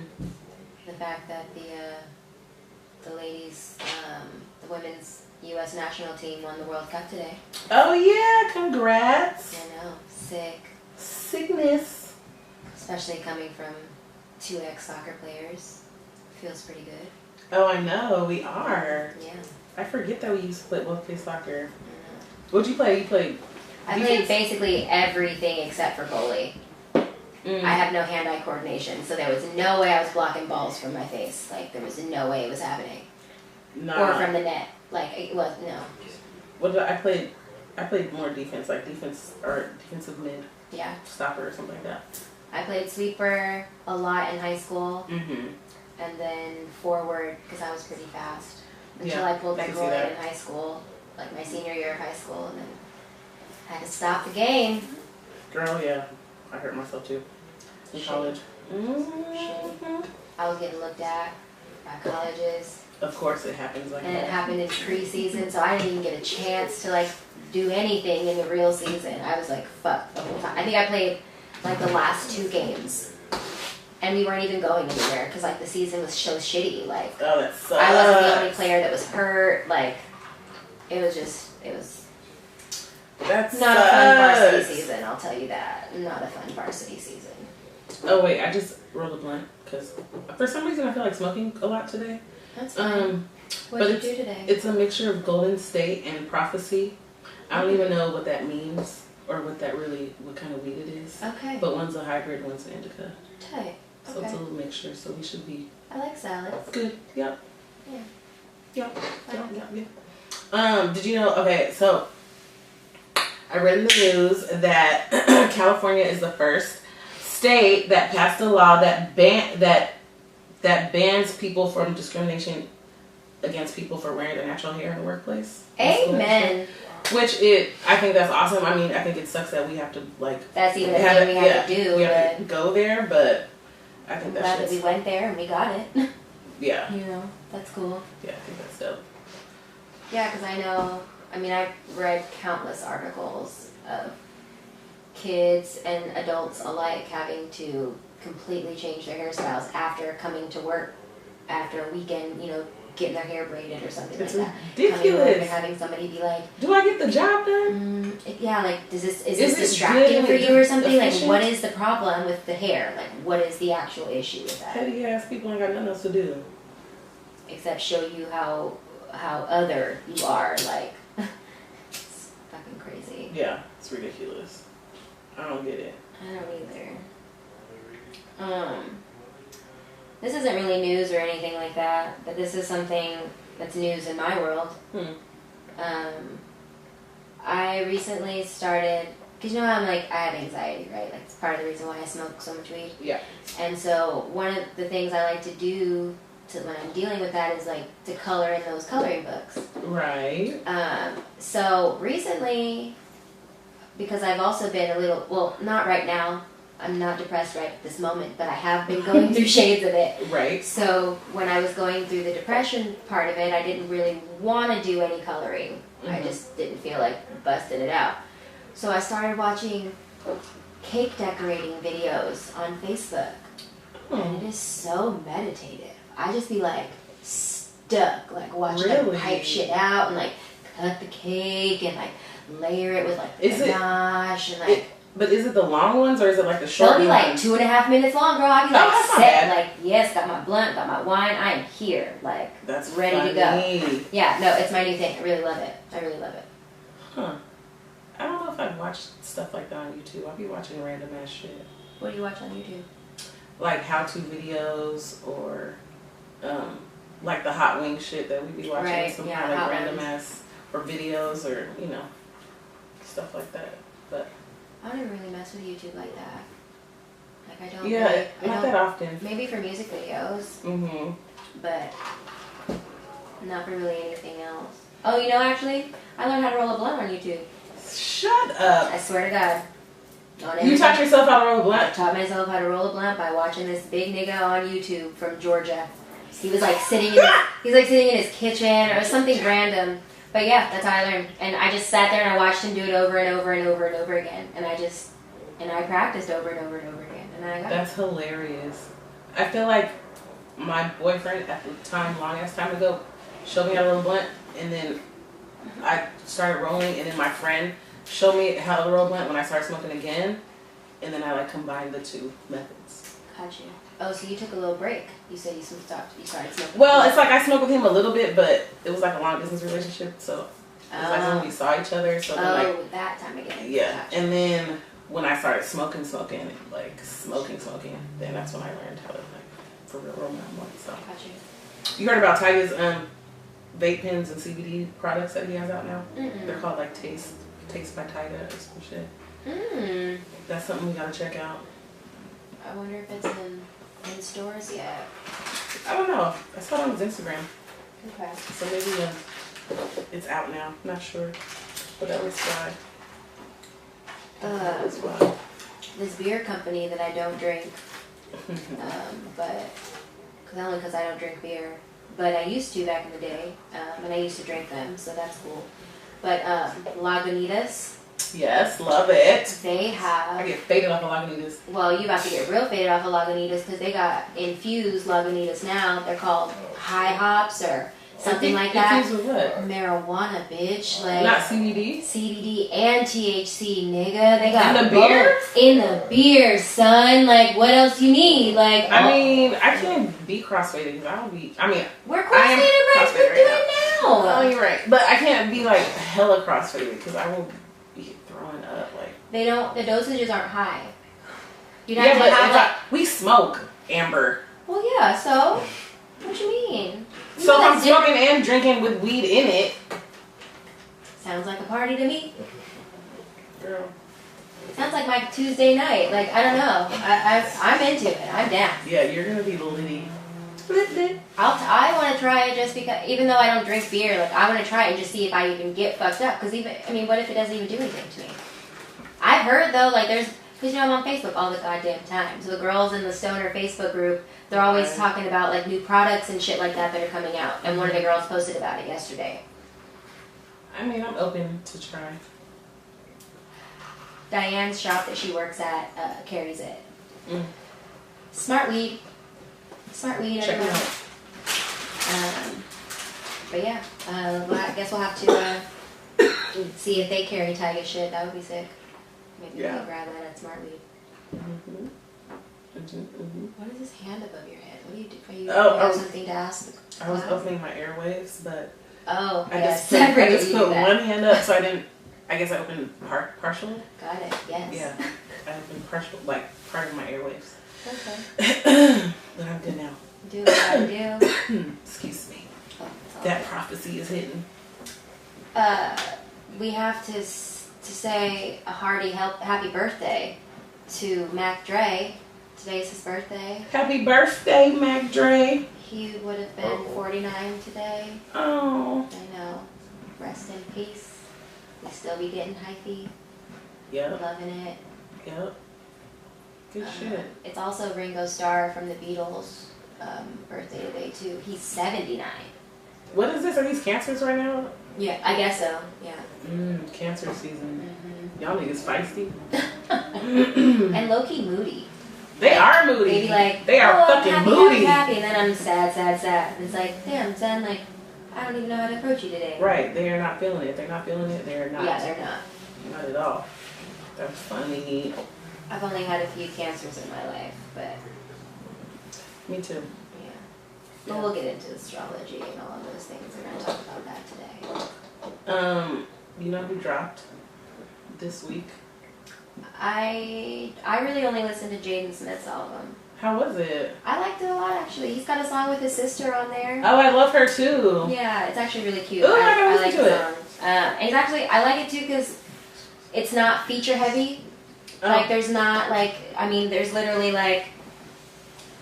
S1: The fact that the ladies, the women's U.S. national team won the World Cup today.
S2: Oh yeah, congrats.
S1: I know, sick.
S2: Sickness.
S1: Especially coming from two ex-soccer players. Feels pretty good.
S2: Oh, I know, we are.
S1: Yeah.
S2: I forget that we used to both play soccer.
S1: I know.
S2: What'd you play? You played
S1: I
S2: defense?
S1: played basically everything except for goalie.
S2: Mm.
S1: I have no hand-eye coordination, so there was no way I was blocking balls from my face. Like, there was no way it was happening.
S2: Nah.
S1: Or from the net. Like, it was, no.
S2: What did I played I played more defense, like defense or defensive mid.
S1: Yeah.
S2: Stopper or something like that.
S1: I played sweeper a lot in high school.
S2: Mm-hmm.
S1: And then forward, because I was pretty fast. Until
S2: Yeah,
S1: I pulled
S2: I
S1: my
S2: can see
S1: groin
S2: that.
S1: in high school, like my senior year of high school, and then I had to stop the game.
S2: Girl, yeah. I hurt myself too. In college.
S1: Shitty. I was getting looked at colleges.
S2: Of course it happens like
S1: And
S2: that.
S1: it happened in preseason, so I didn't even get a chance to like do anything in the real season. I was like, fuck the whole time. I think I played like the last 2 games. And we weren't even going anywhere because like the season was so shitty. Like,
S2: Oh, that sucks.
S1: I wasn't the only player that was hurt. Like, it was
S2: That's
S1: not a fun varsity season, I'll tell you that. Not a fun varsity season.
S2: Oh wait, I just rolled a blunt because for some reason I feel like smoking a lot today.
S1: That's fine. What did you do today?
S2: It's a mixture of Golden State and Prophecy. I don't even know what that means or what kind of weed it is.
S1: Okay.
S2: But one's a hybrid, one's an indica.
S1: Tight.
S2: So
S1: Okay.
S2: it's a little mixture, so we should be
S1: I like salads.
S2: good. Yep.
S1: Yeah.
S2: Yep.
S1: I like
S2: Yep. Yep. Did you know, okay, so I read in the news that California is the first state that passed a law that bans people from discrimination against people for wearing their natural hair in the workplace.
S1: Amen.
S2: I think that's awesome. I mean, I think it sucks that we have to like.
S1: That's even a thing we have to do.
S2: We have
S1: But
S2: to go there, but I think
S1: I'm
S2: that's
S1: glad that we went there and we got it.
S2: Yeah.
S1: You know, that's cool.
S2: Yeah, I think that's dope.
S1: Yeah, because I've read countless articles of kids and adults alike having to completely change their hairstyles after coming to work after a weekend, getting their hair braided or something
S2: It's
S1: like that.
S2: ridiculous.
S1: Coming to work and having somebody be like,
S2: do I get the job done?
S1: is this
S2: it
S1: distracting
S2: good
S1: for you or something?
S2: efficient?
S1: Like, what is the problem with the hair? Like, what is the actual issue with that?
S2: Petty ass people ain't got nothing else to do.
S1: Except show you how other you are. Like, it's fucking crazy.
S2: Yeah, it's ridiculous. I don't get it.
S1: I don't either. This isn't really news or anything like that, but this is something that's news in my world. I recently started, because how I have anxiety, right? Like, it's part of the reason why I smoke so much weed.
S2: Yeah.
S1: And so one of the things I like to do when I'm dealing with that is like to color in those coloring books.
S2: Right.
S1: So recently, because I've also been a little, well, not right now, I'm not depressed right at this moment, but I have been going through shades of it.
S2: Right.
S1: So when I was going through the depression part of it, I didn't really want to do any coloring. I just didn't feel like busting it out. So I started watching cake decorating videos on Facebook. And it is so meditative. I just be like stuck, like watching them pipe shit out and like cut the cake and like layer it with like ganache and like.
S2: But is it the long ones or is it like the short ones?
S1: They'll be like 2.5 minutes long, girl. I'd be like
S2: that's not
S1: set,
S2: bad.
S1: like yes, got my blunt, got my wine. I am here, like
S2: That's
S1: ready to go. Yeah, no, it's my new thing. I really love it.
S2: Huh. I don't know if I've watched stuff like that on YouTube. I'll be watching random ass shit.
S1: What do you watch on YouTube?
S2: Like how-to videos or like the hot wing shit that we be watching.
S1: Right,
S2: Some
S1: yeah,
S2: kind of
S1: hot
S2: random
S1: ones.
S2: ass or videos or stuff like that. But
S1: I don't even really mess with YouTube like that. Like I don't.
S2: yeah,
S1: really,
S2: not that often.
S1: Maybe for music videos, but not for really anything else. Oh, actually, I learned how to roll a blunt on YouTube.
S2: Shut up.
S1: I swear to God.
S2: You taught yourself how to roll a
S1: I
S2: blunt?
S1: taught myself how to roll a blunt by watching this big nigga on YouTube from Georgia. He was like sitting in his kitchen or something random. But yeah, that's how I learned. And I just sat there and I watched him do it over and over and over and over again. And I practiced over and over and over again. And then I got it.
S2: That's hilarious. I feel like my boyfriend at the time, long ass time ago, showed me how to roll a blunt, and then I started rolling, and then my friend showed me how to roll a blunt when I started smoking again, and then I combined the two methods.
S1: Got you. Oh, so you took a little break. You said you started smoking.
S2: Well, it's like I smoked with him a little bit, but it was like a long distance relationship, so it was like when we saw each other. So then
S1: that time again.
S2: Yeah,
S1: Gotcha.
S2: and then when I started smoking, then that's when I learned how to for real roll my blunt. So.
S1: Got you.
S2: You heard about Tyga's vape pens and CBD products that he has out now?
S1: Mm-mm.
S2: They're called like Taste Taste by Tyga or some shit.
S1: Mm.
S2: That's something we gotta check out.
S1: I wonder if it's in stores yet.
S2: I don't know. I saw it on his Instagram.
S1: Okay.
S2: So maybe it's out now. Not sure. But that was why. That was why.
S1: This beer company that I don't drink, but only because I don't drink beer, but I used to back in the day, and I used to drink them, so that's cool. But Lagunitas.
S2: Yes, love it.
S1: They have.
S2: I get faded off of Lagunitas.
S1: Well, you about to get real faded off of Lagunitas because they got infused Lagunitas now. They're called high hops or something like that.
S2: Infused with what?
S1: Marijuana, bitch. Like
S2: not CBD?
S1: CBD and THC, nigga. They got
S2: in the beer?
S1: In the beer, son. Like, what else you need? Like,
S2: I mean, I can't be crossfaded because I don't be. I mean,
S1: we're crossfaded right now.
S2: Oh, you're right. But I can't be like hella crossfaded because I will be throwing up. Like
S1: they don't. The dosages aren't high. You
S2: yeah, but we smoke, Amber.
S1: Well, yeah. So, what you mean?
S2: So I'm smoking and drinking with weed in it.
S1: Sounds like a party to me.
S2: Girl.
S1: Sounds like my Tuesday night. Like, I don't know. I'm into it. I'm down.
S2: Yeah, you're gonna be litty.
S1: I want to try it just because, even though I don't drink beer, like, I want to try it and just see if I even get fucked up. Because what if it doesn't even do anything to me? I've heard, though, like, because, I'm on Facebook all the goddamn time. So the girls in the stoner Facebook group, they're always talking about, like, new products and shit like that are coming out. And one of the girls posted about it yesterday.
S2: I mean, I'm open to try.
S1: Diane's shop that she works at carries it.
S2: Mm.
S1: Smart weed.
S2: Check it out.
S1: But yeah, well, I guess we'll have to see if they carry Tyga shit. That would be sick. Maybe we'll grab that at Smart Weed.
S2: Mm-hmm. Mm-hmm. Mm-hmm.
S1: What is this hand above your head? What do you do? Are you have something to ask?
S2: I was opening my airwaves, but
S1: I
S2: just put one hand up, so I guess I opened partial.
S1: Got it. Yes.
S2: Yeah, I opened partial, like part of my airwaves.
S1: Okay.
S2: But I'm good now.
S1: Do what I do.
S2: Excuse me. That prophecy is hidden.
S1: We have to say a hearty happy birthday to Mac Dre. Today's his birthday.
S2: Happy birthday, Mac Dre.
S1: He would have been 49 today.
S2: Oh.
S1: I know. Rest in peace. We still be getting hyphy.
S2: Yep.
S1: Loving it.
S2: Yep. Good shit.
S1: It's also Ringo Starr from the Beatles' birthday today too. He's 79.
S2: What is this? Are these cancers right now?
S1: Yeah, I guess so. Yeah.
S2: Cancer season. Mm-hmm. Y'all niggas feisty.
S1: And low-key moody.
S2: They are moody.
S1: Maybe like
S2: they are fucking
S1: happy,
S2: moody.
S1: Happy, and then I'm sad. And it's like, damn, son, like, I don't even know how to approach you today.
S2: Right. They are not feeling it. They're not feeling it. They're not.
S1: Yeah, they're not.
S2: Not at all. That's funny.
S1: I've only had a few cancers in my life, but...
S2: Me too.
S1: Yeah. But we'll get into astrology and all of those things. We're going to talk about that today.
S2: You know who dropped this week?
S1: I really only listened to Jaden Smith's album.
S2: How was it?
S1: I liked it a lot, actually. He's got a song with his sister on there.
S2: Oh, I love her too.
S1: Yeah, it's actually really cute.
S2: Ooh,
S1: I like
S2: the
S1: song. And it's actually, I like it too because it's not feature heavy. Oh. Like, there's not, like, I mean, there's literally, like,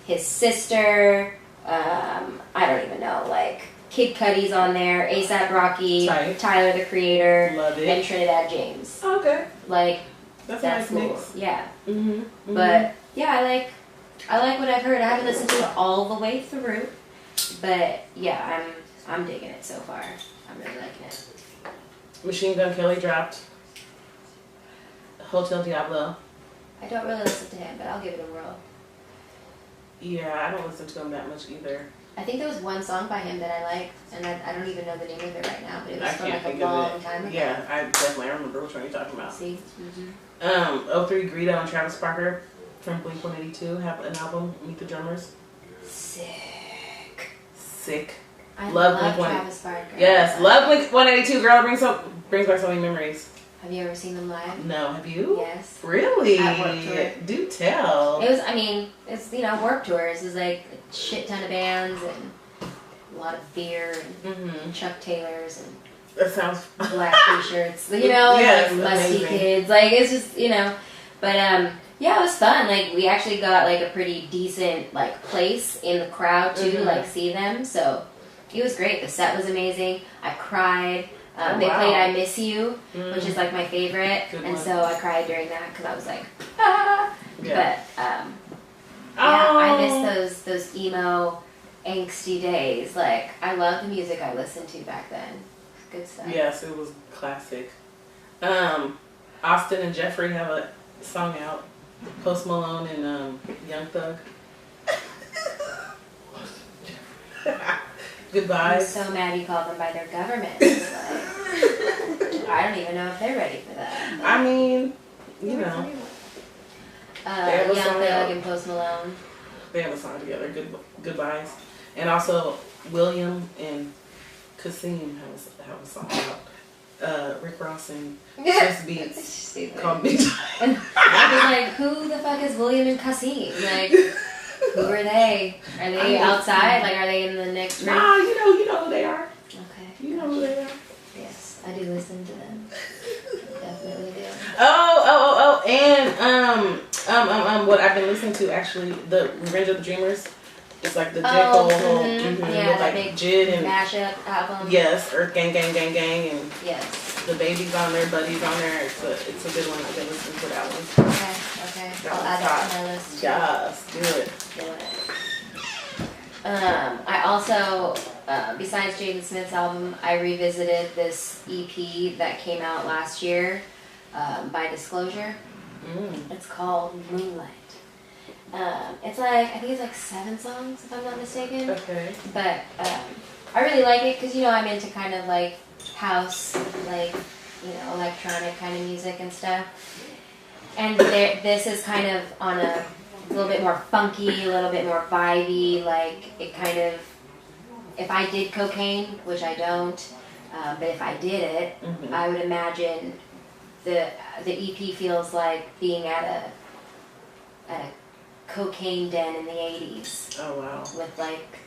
S1: his sister, I don't even know, like, Kid Cudi's on there, A$AP Rocky, Tyler, the Creator,
S2: love it.
S1: And Trinidad James.
S2: Oh, okay.
S1: Like,
S2: that's
S1: nice
S2: cool.
S1: mix. Yeah.
S2: Mm-hmm. Mm-hmm.
S1: But, yeah, I like what I've heard. I haven't listened to it all the way through. But, yeah, I'm digging it so far. I'm really liking it.
S2: Machine Gun Kelly dropped Hotel Diablo.
S1: I don't really listen to him, but I'll give it a whirl.
S2: Yeah, I don't listen to him that much either.
S1: I think there was one song by him that I liked, and I don't even know the name of it right now, but it was from like a long time ago.
S2: Yeah, I definitely remember which one you're talking about.
S1: See?
S2: Mm-hmm. 03 Greedo and Travis Barker from Blink 182 have an album, Meet the Drummers. Sick.
S1: I love Travis Barker.
S2: Yes, love Blink 182. Girl, brings back so many memories.
S1: Have you ever seen them live?
S2: No, have you?
S1: Yes.
S2: Really?
S1: At Work Tour.
S2: Do tell.
S1: It was, it's, Work Tours. It was like a shit ton of bands and a lot of beer and Chuck Taylors and
S2: That sounds
S1: black t-shirts, you know,
S2: yes,
S1: like musty
S2: amazing.
S1: kids. Like, it's just, you know. But, yeah, it was fun. Like, we actually got, like, a pretty decent, like, place in the crowd, too, to, like, see them. So, it was great. The set was amazing. I cried. They played I Miss You, which is, like, my favorite.
S2: Good
S1: and
S2: one.
S1: so I cried during that because I was like, ah.
S2: Yeah.
S1: But, yeah, I miss those emo, angsty days. Like, I love the music I listened to back then. Good stuff.
S2: Yes, it was classic. Austin and Jeffrey have a song out. Post Malone and Young Thug. Goodbye.
S1: I'm so mad you called them by their government. It's like, I don't even know if they're ready for that.
S2: I mean, you know.
S1: Young Thug and Post Malone.
S2: They have a song together, Goodbyes. And also, William and Kasim have a song out. Rick Ross and Chris Beats called Me Time.
S1: And I'd be like, who the fuck is William and Kasim? Like, who are they? Are they outside? Like, are they in the next room?
S2: Nah, you know who they are.
S1: Okay.
S2: You know who they are.
S1: Yes, I do listen to them. Definitely do.
S2: And what I've been listening to actually, the Revenge of the Dreamers. It's like the J. Cole
S1: Yeah,
S2: with
S1: that
S2: like
S1: big
S2: Jid and
S1: mashup album.
S2: yes, Earth Gang Gang Gang Gang and
S1: Yes.
S2: the Baby's on there, Buddy's on there. It's a good one. I've been listening to that one.
S1: Okay. I'll add that to my list.
S2: Yes, do it.
S1: I also, besides Jaden Smith's album, I revisited this EP that came out last year by Disclosure. It's called Moonlight. It's like, I think it's like 7 songs, if I'm not mistaken.
S2: Okay.
S1: But I really like it because, you know, I'm into kind of like house, like, you know, electronic kind of music and stuff. And this is kind of on a little bit more funky, a little bit more vibey, like it kind of, if I did cocaine, which I don't, but if I did it, I would imagine the EP feels like being at a cocaine den in the 80s.
S2: Oh wow.
S1: With like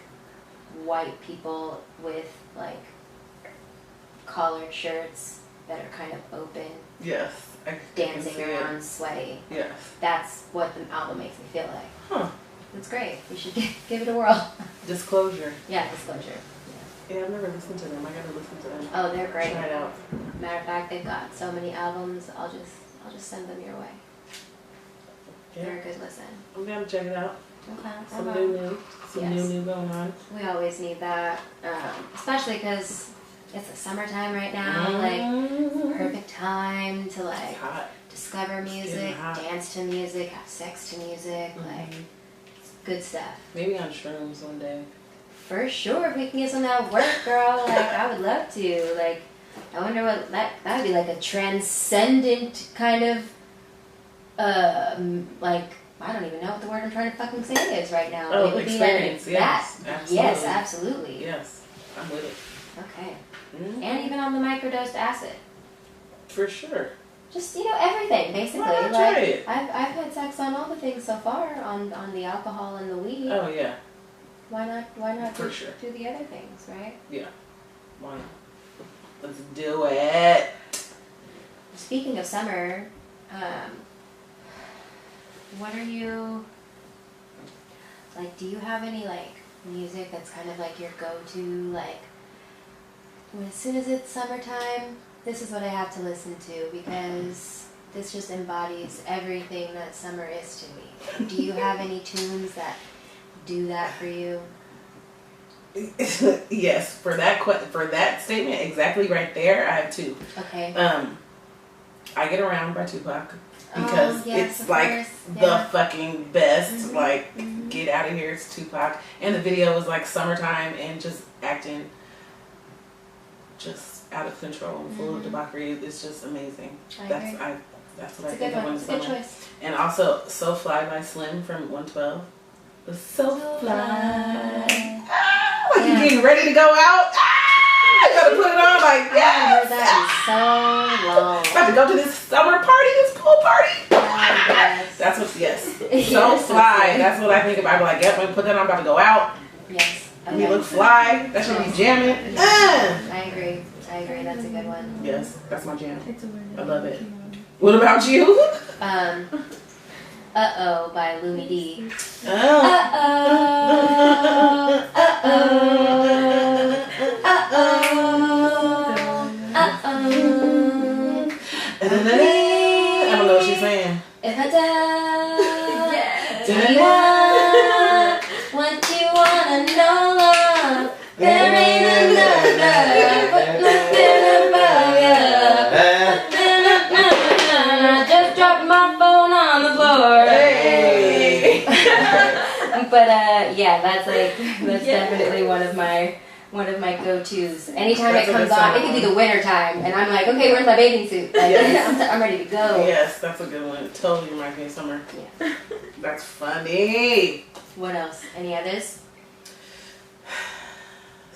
S1: white people with like collared shirts that are kind of open.
S2: Yes.
S1: Dancing around, sweaty.
S2: Yes.
S1: That's what the album makes me feel like.
S2: Huh.
S1: It's great. You should give it a whirl.
S2: Disclosure.
S1: Yeah, Disclosure.
S2: Yeah, I've never listened to them. I gotta listen to them.
S1: Oh, they're great.
S2: Try it out.
S1: Matter of fact, they've got so many albums. I'll just send them your way.
S2: Yeah.
S1: They're a good listen.
S2: I'm gonna check it out.
S1: Okay.
S2: Some
S1: Yes.
S2: new going on.
S1: We always need that, especially because it's the summertime right now. Like, perfect time to like
S2: It's hot.
S1: discover music, dance to music, have sex to music. Like, it's good stuff.
S2: Maybe on shrooms one day.
S1: For sure, if we can get some of that work, girl. Like, I would love to. Like, I wonder what that would be like a transcendent kind of, like, I don't even know what the word I'm trying to fucking say is right now.
S2: Oh,
S1: it would
S2: experience.
S1: be like
S2: Yes,
S1: that.
S2: absolutely.
S1: Yes, absolutely.
S2: Yes, I'm with it.
S1: Okay. And even on the microdosed acid.
S2: For sure.
S1: Just, you know, everything, basically.
S2: Why not
S1: like,
S2: try it?
S1: I've had sex on all the things so far, on the alcohol and the weed.
S2: Oh yeah.
S1: Why not
S2: For sure.
S1: do the other things, right?
S2: Yeah. Why not? Let's do it.
S1: Speaking of summer, what are you, like, do you have any, like, music that's kind of like your go-to, like, as soon as it's summertime, this is what I have to listen to because this just embodies everything that summer is to me. Do you have any tunes that do that for you?
S2: Yes, for that statement exactly right there, I have 2.
S1: Okay.
S2: I Get Around by Tupac because
S1: yes,
S2: it's like
S1: course.
S2: the fucking best. Like, get out of here, it's Tupac. And the video was like summertime and just acting just out of control and full of debauchery. It's just amazing. That's what I think of when it's summer.
S1: Good choice.
S2: And also So Fly by Slim from 112. The So Fly. Like you're getting ready to go out. I gotta put it on like,
S1: I haven't heard that in so long.
S2: About to go to this summer party, this pool party.
S1: Yes.
S2: That's what, So Fly. That's what I think about. I'm like, yep, I'm gonna put that on. I'm about to go out.
S1: Yes.
S2: We look fly. That should be jamming.
S1: I agree. I agree. That's a good one.
S2: Yes, that's my jam.
S3: It's a weird
S2: I love it.
S3: one.
S2: What about you?
S1: Uh-oh by Lumi D.
S2: Oh.
S1: Uh-oh.
S2: I don't know what she's saying.
S1: If I die,
S3: Yes.
S1: tell me what you wanna know, love. There ain't another, but nothing about ya. I just dropped my phone on the floor.
S2: Hey.
S1: But yeah, that's definitely one of my go-tos. Anytime
S2: That's
S1: it
S2: a
S1: comes
S2: good
S1: on, it
S2: song.
S1: could be the winter time, and I'm like, okay, where's my bathing suit? Like,
S2: Yes.
S1: I'm ready to go.
S2: Yes, that's a good one. Totally reminds me of summer.
S1: Yeah.
S2: That's funny.
S1: What else? Any others?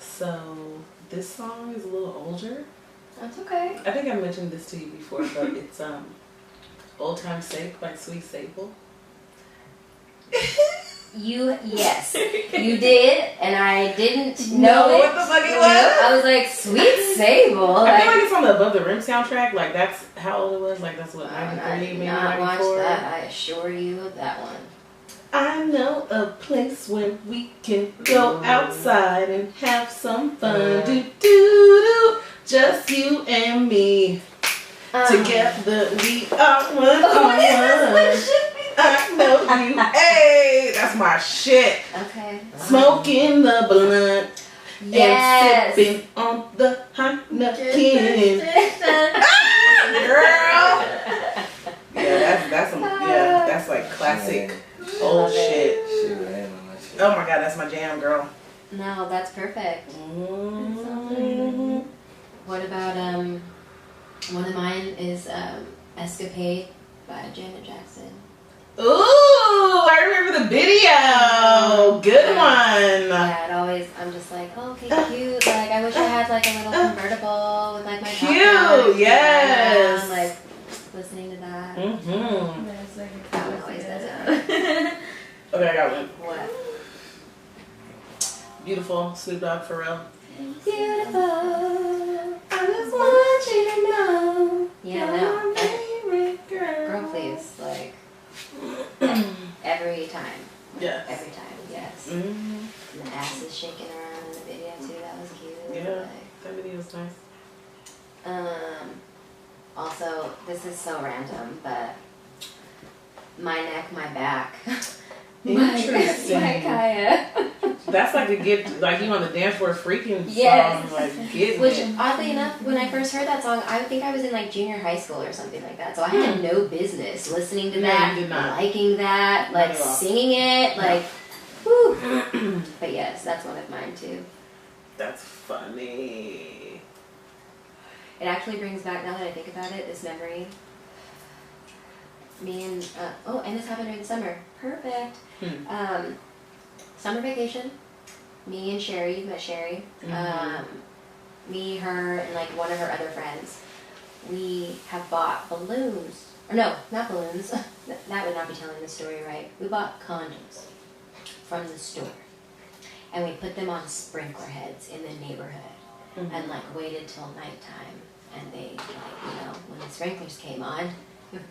S2: So this song is a little older.
S1: That's okay.
S2: I think I mentioned this to you before, but it's "Old Time Sake" by Sweet Staple.
S1: Yes, you did, and I didn't know
S2: No,
S1: it.
S2: what the fuck it was?
S1: I was like, Sweet Sable.
S2: I feel like it's on the Above the Rim soundtrack. Like that's how old it was. Like that's what,
S1: I
S2: 93,
S1: did
S2: maybe
S1: not watch
S2: 94.
S1: that. I assure you of that one.
S2: I know a place where we can go outside and have some fun. Do do do, just you and me. Together we are one on one. I know you. Hey, that's my shit.
S1: Okay.
S2: Smoking the blunt
S1: Yes.
S2: and sipping on the Heineken. Girl. Yeah, that's like classic old
S1: Love it.
S2: shit.
S4: Shit, I ain't on that shit.
S2: Oh my god, that's my jam, girl.
S1: No, that's perfect.
S2: Mm-hmm.
S1: What about one of mine is Escapade by Janet Jackson.
S2: Ooh, I remember the video. Good one.
S1: Yeah, it always, I'm just like, oh, okay, cute. Like, I wish I had like a little convertible with like my top
S2: Cute,
S1: down,
S2: yes.
S1: around, like listening to that.
S2: Mm-hmm.
S3: That's like a
S1: That one always does it.
S2: Okay, I got one.
S1: What?
S2: Beautiful, Snoop Dogg, Pharrell.
S1: Beautiful. I just want you to know. Yeah, no. Girl, please. Like, every time.
S2: Yes.
S1: Every time, yes.
S2: Mm-hmm.
S1: And the ass is shaking around in the video too. That was cute.
S2: Yeah, that video was nice.
S1: Also, this is so random, but my neck, my back.
S2: Interesting.
S1: My Kaya.
S2: That's like a get, like you on the dance floor freaking
S1: Yes.
S2: song, like getting
S1: Which,
S2: it.
S1: oddly enough, when I first heard that song, I think I was in like junior high school or something like that. So I had no business listening to
S2: No,
S1: that,
S2: you did not.
S1: liking that, like
S2: Not at all.
S1: singing it, like, whew. But yes, that's one of mine too.
S2: That's funny.
S1: It actually brings back, now that I think about it, this memory. Me and, and this happened during the summer. Perfect. Summer vacation. Me and Sherry, you've met Sherry. Me, her, and like one of her other friends. We have bought balloons. Or no, not balloons. That would not be telling the story right. We bought condoms from the store. And we put them on sprinkler heads in the neighborhood. And like waited till nighttime. And they, like, you know, when the sprinklers came on,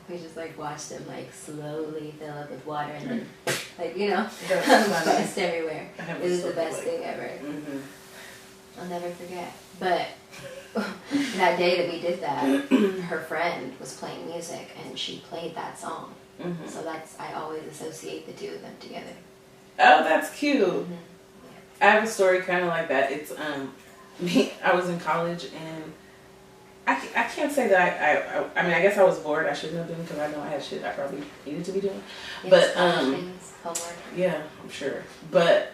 S1: we just like watched them like slowly fill up with water and then, like, you know, bust everywhere. It was the best thing ever. I'll never forget. But that day that we did that, her friend was playing music and she played that song. So I always associate the two of them together.
S2: Oh, that's cute. I have a story kind of like that. It's me. I was in college and I can't say that I mean, I guess I was bored. I shouldn't have been because I know I had shit I probably needed to be doing.
S1: Yes,
S2: But
S1: things, homework.
S2: yeah, I'm sure. But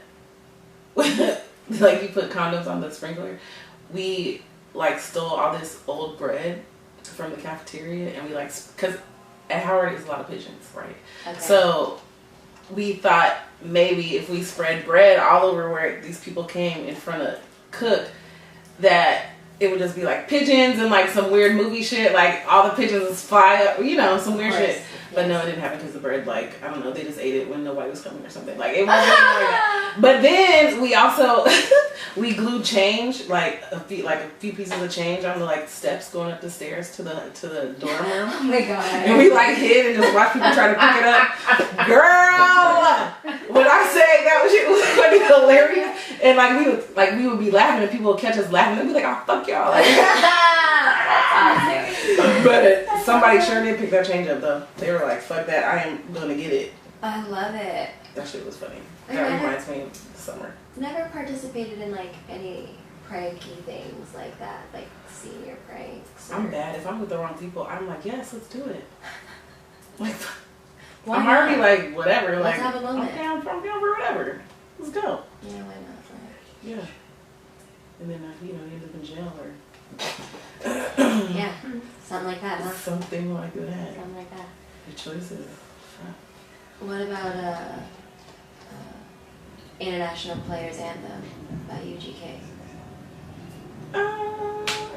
S2: like you put condoms on the sprinkler, we like stole all this old bread from the cafeteria and we like, because at Howard is a lot of pigeons, right?
S1: Okay.
S2: So we thought maybe if we spread bread all over where these people came in front of cook, that it would just be like pigeons and like some weird movie shit. Like all the pigeons would fly up, you know, some weird shit. But no, it didn't happen because the bird, like, I don't know, they just ate it when nobody was coming or something. Like, it wasn't like that. But then we also, we glued change, like a few pieces of change on the like steps going up the stairs to the dorm room.
S1: Oh my god.
S2: And we like hid and just watched people try to pick it up. Girl! When I say that shit was fucking hilarious. And like we would be laughing and people would catch us laughing. They'd be like, oh, fuck y'all. Like, but somebody sure did pick that change up though. They were like, fuck that, I am gonna get it.
S1: I love it.
S2: That shit was funny. That reminds me of the summer.
S1: Never participated in like any pranky things like that, like senior pranks.
S2: I'm bad. If I'm with the wrong people, I'm like, yes, let's do it. Like,
S1: why
S2: I'm
S1: not?
S2: already like, whatever.
S1: Let's
S2: like,
S1: have a moment.
S2: I'm down for whatever. Let's go.
S1: Yeah, why not? Right?
S2: Yeah. And then, you end up in jail or...
S1: Yeah, something like that, huh?
S2: Something like that.
S1: Something like that.
S2: Your choices.
S1: What about International Players Anthem by UGK?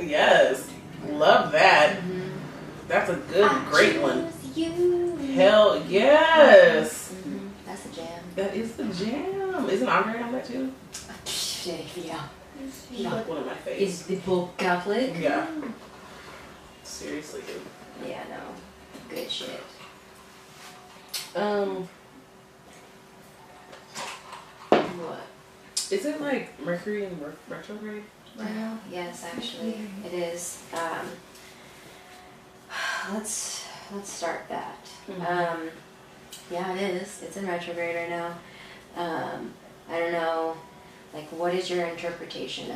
S2: Yes. Love that.
S1: Mm-hmm.
S2: That's a great one.
S1: You.
S2: Hell yes.
S1: Mm-hmm. That's a jam.
S2: That is the jam. Isn't Andre on that too?
S1: Yeah.
S2: He's like one of my faves.
S1: Is the Pope Catholic?
S2: Yeah. Seriously, dude.
S1: Yeah, no. Good shit. What?
S2: Is it like Mercury in retrograde right now?
S1: Yes, actually, it is. Let's start that.
S2: Mm-hmm.
S1: Yeah, it is. It's in retrograde right now. I don't know. Like, what is your interpretation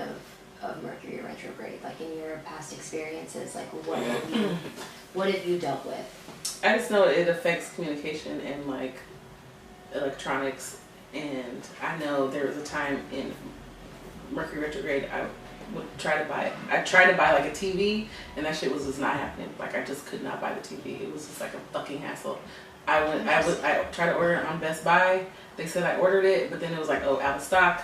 S1: of Mercury retrograde? Like, in your past experiences, like, what have you dealt with?
S2: I just know it affects communication and like electronics, and I know there was a time in Mercury retrograde I tried to buy like a TV, and that shit was just not happening. Like, I just could not buy the TV. It was just like a fucking hassle. I tried to order it on Best Buy. They said I ordered it, but then it was like, oh, out of stock.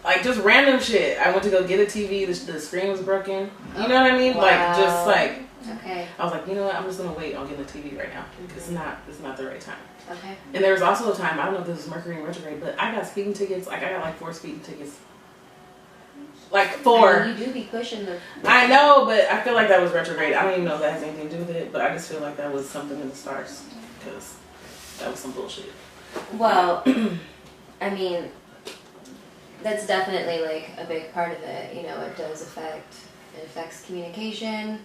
S2: Like, just random shit. I went to go get a TV. The screen was broken. You know what I mean?
S1: Wow.
S2: Like, just like.
S1: Okay.
S2: I was like, you know what? I'm just gonna wait on getting the TV right now. It's not the right time.
S1: Okay.
S2: And there was also a time, I don't know if this was Mercury in retrograde, but I got speeding tickets. Like, I got like 4 speeding tickets. Like 4.
S1: I mean, you do be pushing the.
S2: I know, but I feel like that was retrograde. I don't even know if that has anything to do with it, but I just feel like that was something in the stars, because that was some bullshit.
S1: Well, I mean, that's definitely like a big part of it. You know, it affects communication,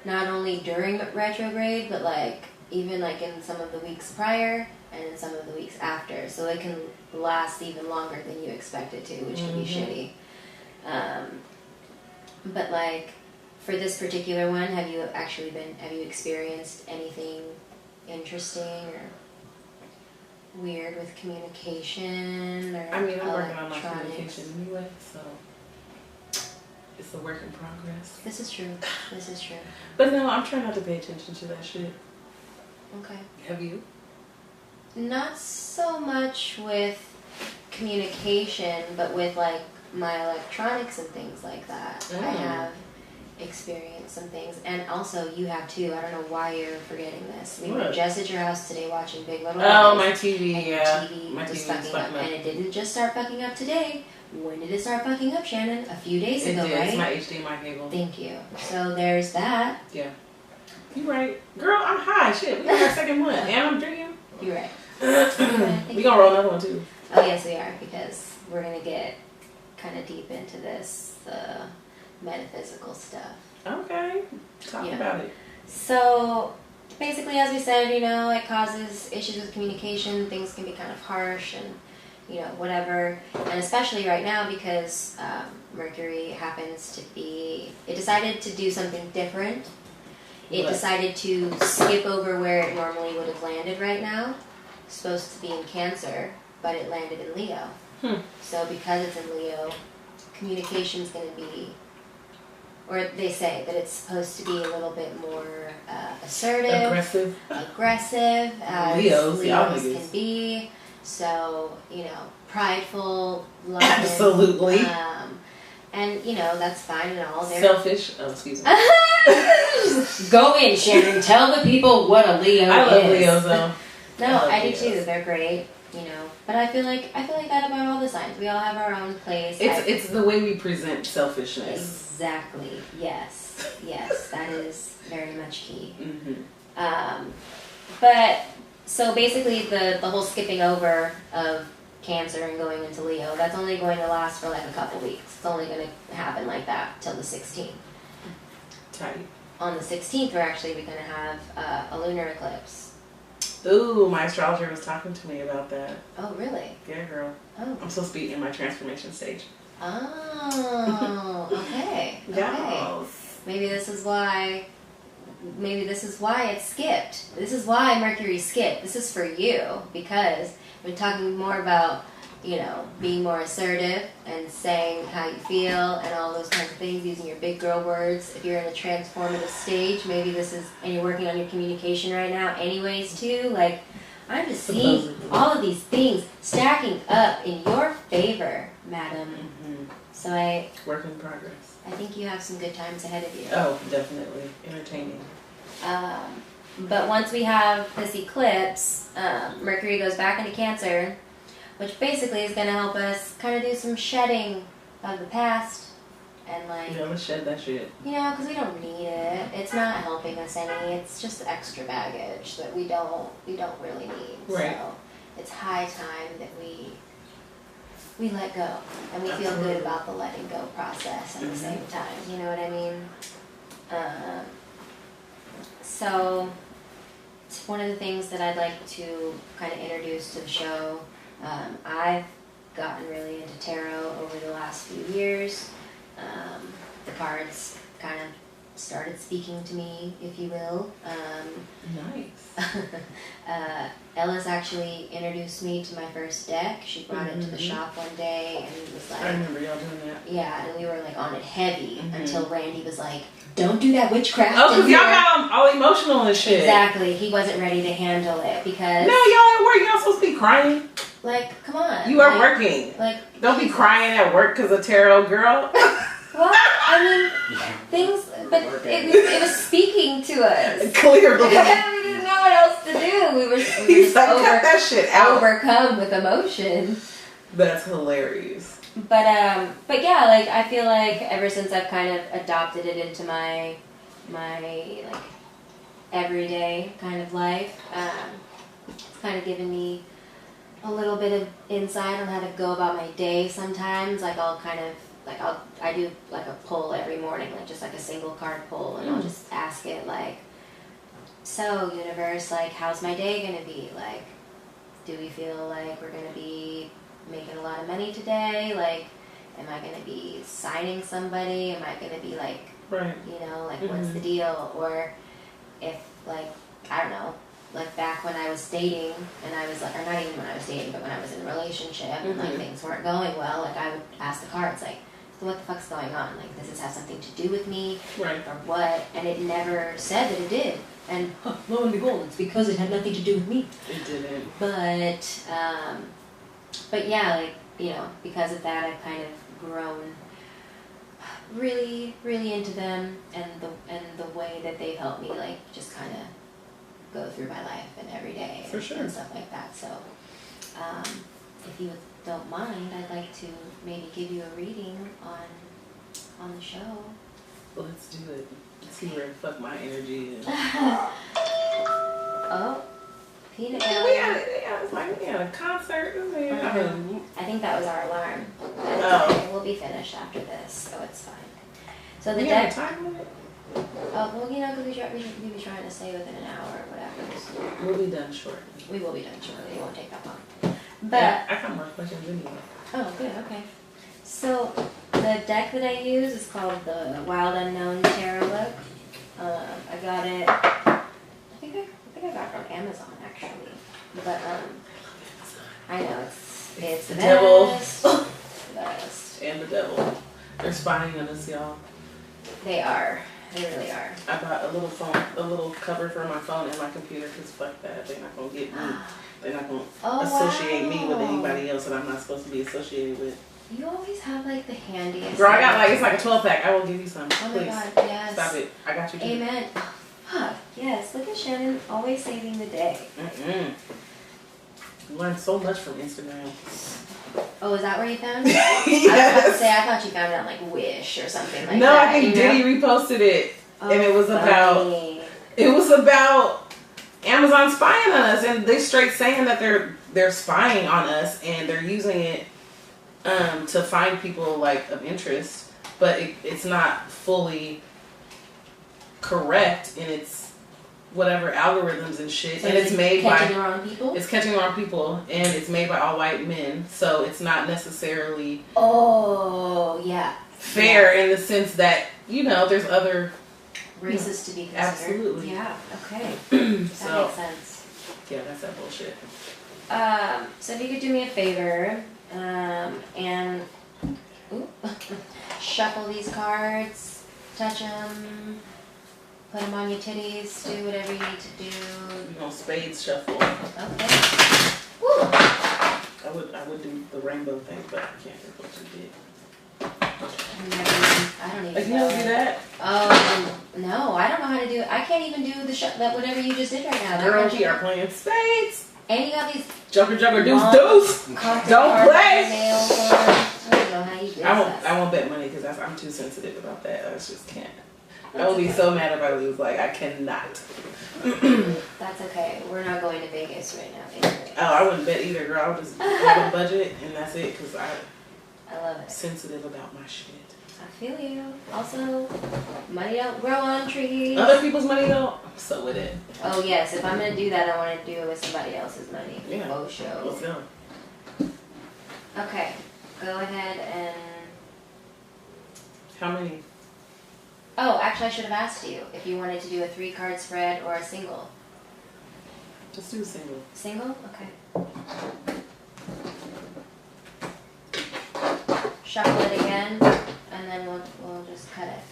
S1: not only during retrograde, but like even like in some of the weeks prior and in some of the weeks after. So it can last even longer than you expect it to, which can be shitty. But like for this particular one, have you experienced anything interesting or weird with communication or
S2: I mean, I'm working on my communication anyway, so it's a work in progress.
S1: This is true.
S2: But no, I'm trying not to pay attention to that shit.
S1: Okay.
S2: Have you?
S1: Not so much with communication, but with like my electronics and things like that. I have experienced some things, and also you have too. I don't know why you're forgetting this. We were just at your house today watching Big Little Lies.
S2: Oh, my TV,
S1: and
S2: yeah.
S1: Your TV
S2: my
S1: was
S2: TV
S1: fucking up, and it didn't just start fucking up today. When did it start fucking up, Shannon? A few days ago,
S2: It did.
S1: right?
S2: It's my HDMI cable.
S1: Thank you. So there's that.
S2: Yeah. You right. Girl, I'm high. Shit, we got our second one. And I'm drinking.
S1: You're right.
S2: We gonna roll another one too.
S1: Oh, yes, we are, because we're going to get kind of deep into this metaphysical stuff.
S2: Okay. Talk about it.
S1: So, basically, as we said, you know, it causes issues with communication. Things can be kind of harsh and, you know, whatever. And especially right now because Mercury happens to be... It decided to do something different. It decided to skip over where it normally would have landed right now. It's supposed to be in Cancer, but it landed in Leo. So because it's in Leo, communication's going to be... Or they say that it's supposed to be a little bit more assertive. Aggressive, as Leos can be. So, you know, prideful, loving.
S2: Absolutely.
S1: And, you know, that's fine and all.
S2: Selfish. Oh, excuse me.
S1: Go in, Shannon. Tell the people what a Leo is.
S2: I love Leos, though.
S1: No, I do too. They're great, you know. But I feel like that about all the signs. We all have our own place.
S2: It's the way we present selfishness.
S1: Exactly. Yes. Yes. That is very much key.
S2: Mm-hmm.
S1: But so basically, the whole skipping over of Cancer and going into Leo, that's only going to last for like a couple weeks. It's only going to happen like that till the 16th.
S2: Tight.
S1: On the 16th, we're actually going to have a lunar eclipse.
S2: Ooh, my astrologer was talking to me about that.
S1: Oh, really?
S2: Yeah, girl.
S1: Oh.
S2: I'm supposed to be in my transformation stage.
S1: Oh, okay.
S2: Yes.
S1: Okay. Maybe this is why it's skipped. This is why Mercury skipped. This is for you, because we're talking more about, you know, being more assertive and saying how you feel and all those kinds of things, using your big girl words. If you're in a transformative stage, maybe this is, and you're working on your communication right now anyways too, like, I'm just seeing all of these things stacking up in your favor, madam.
S2: Mm-hmm.
S1: So
S2: work in progress.
S1: I think you have some good times ahead of you.
S2: Oh, definitely. Entertaining.
S1: But once we have this eclipse, Mercury goes back into Cancer, which basically is going to help us kind of do some shedding of the past. And like,
S2: yeah, let's shed that shit.
S1: You know, because we don't need it. It's not helping us any. It's just extra baggage that we don't really need.
S2: Right.
S1: So it's high time that we let go, and we feel good about the letting go process at the same time. You know what I mean? So it's one of the things that I'd like to kind of introduce to the show. I've gotten really into tarot over the last few years. The cards kind of started speaking to me, if you will.
S2: Nice.
S1: Ellis actually introduced me to my first deck. She brought it to the shop one day, and it was like,
S2: I remember y'all doing that.
S1: Yeah, and we were like on it heavy until Randy was like, "Don't do that witchcraft."
S2: Oh, because y'all got all emotional and shit.
S1: Exactly. He wasn't ready to handle it because.
S2: No, y'all at work. Y'all supposed to be crying.
S1: Like, come on.
S2: You are working.
S1: Like,
S2: don't be crying at work because of tarot, girl.
S1: Well, I mean, things, but it was speaking to us.
S2: Clearly.
S1: We didn't know what else to do. We were just
S2: cut that shit out.
S1: Overcome with emotion.
S2: That's hilarious.
S1: But yeah, like, I feel like ever since I've kind of adopted it into my like, everyday kind of life, it's kind of given me a little bit of insight on how to go about my day sometimes. Like, I'll kind of, like, I do like a pull every morning, like just like a single card pull, and I'll just ask it like, so universe, like, how's my day gonna be? Like, do we feel like we're gonna be making a lot of money today? Like, am I gonna be signing somebody? Am I gonna be like,
S2: right,
S1: you know, like, what's the deal? Or if, like, I don't know, like back when I was dating, and I was like, or not even when I was dating, but when I was in a relationship and like things weren't going well, like, I would ask the cards like, so what the fuck's going on? Like, does this have something to do with me?
S2: Right.
S1: Or what? And it never said that it did. And lo and behold, it's because it had nothing to do with me.
S2: It didn't.
S1: But yeah, like, you know, because of that, I've kind of grown really, really into them, and the way that they've helped me, like, just kind of go through my life and every day
S2: For sure.
S1: and stuff like that. So, if you don't mind, I'd like to maybe give you a reading on the show.
S2: Well, let's do it. Let's see where the fuck my energy is.
S1: Oh, peanut
S2: Yeah,
S1: gallery.
S2: it's like we had a concert.
S1: I think that was our alarm.
S2: Oh.
S1: We'll be finished after this, so it's fine. So the
S2: We
S1: deck.
S2: have a time limit?
S1: Oh, well, you know, because we be trying to stay within an hour or whatever. So
S2: We'll be done shortly.
S1: we will be done shortly. It won't take that long. But
S2: Yeah, I got more questions anyway.
S1: oh, good, okay. So the deck that I use is called the Wild Unknown Tarot Book. I got it. I think I got it on Amazon actually. But I know it's the
S2: devil.
S1: best. The best.
S2: And the devil. They're spying on us, y'all.
S1: They are. They really are.
S2: I bought a little cover for my phone and my computer because fuck that. They're not going to get me. They're not going to associate me with anybody else that I'm not supposed to be associated with.
S1: You always have like the handiest.
S2: Girl, I got like, it's like a 12-pack. I will give you some.
S1: Oh my
S2: Please.
S1: god, yes.
S2: Stop it. I got you too.
S1: Amen. Oh, fuck, yes. Look at Shannon always saving the day.
S2: Learned so much from Instagram.
S1: Oh, is that where you found it?
S2: Yes.
S1: I was about to say, I thought you found it on like Wish or something like
S2: no,
S1: that.
S2: I think Diddy reposted it.
S1: Oh,
S2: and it was
S1: funny.
S2: about Amazon spying on us, and they straight saying that they're spying on us and they're using it to find people like of interest, but it's not fully correct in its whatever algorithms and shit.
S1: So
S2: and it's made by
S1: catching the wrong people.
S2: It's catching the wrong people, and it's made by all white men, so it's not necessarily fair in the sense that there's other
S1: races to be considered.
S2: Absolutely.
S1: Yeah. Okay.
S2: so
S1: That makes sense.
S2: yeah, that's that bullshit.
S1: So if you could do me a favor, and shuffle these cards, touch them, put them on your titties, do whatever you need to do.
S2: We're gonna spades shuffle.
S1: Okay. Woo.
S2: I would do the rainbow thing, but I can't do what you did.
S1: I don't even
S2: Like, you know do that?
S1: No, I don't know how to do it. I can't even do that whatever you just did right now.
S2: Girl, we are playing spades.
S1: And you got these
S2: Joker, deuce. Don't play.
S1: I don't know how you do
S2: I won't bet money because I'm too sensitive about that. I just can't. I will be so mad if I lose. Like, I cannot.
S1: That's okay. We're not going to Vegas right now. Anyway.
S2: Oh, I wouldn't bet either, girl. I would just have a budget and that's it because
S1: I love it.
S2: Sensitive about my shit.
S1: I feel you. Also, money don't grow on trees.
S2: Other people's money though, I'm so with it.
S1: Oh yes, if I'm gonna do that, I want to do it with somebody else's money.
S2: Yeah.
S1: Oh show.
S2: Let's go.
S1: Okay, go ahead and.
S2: How many?
S1: Oh, actually, I should have asked you if you wanted to do a 3-card spread or a single.
S2: Just do a single.
S1: Single? Okay. Shuffle it again, and then we'll just cut it.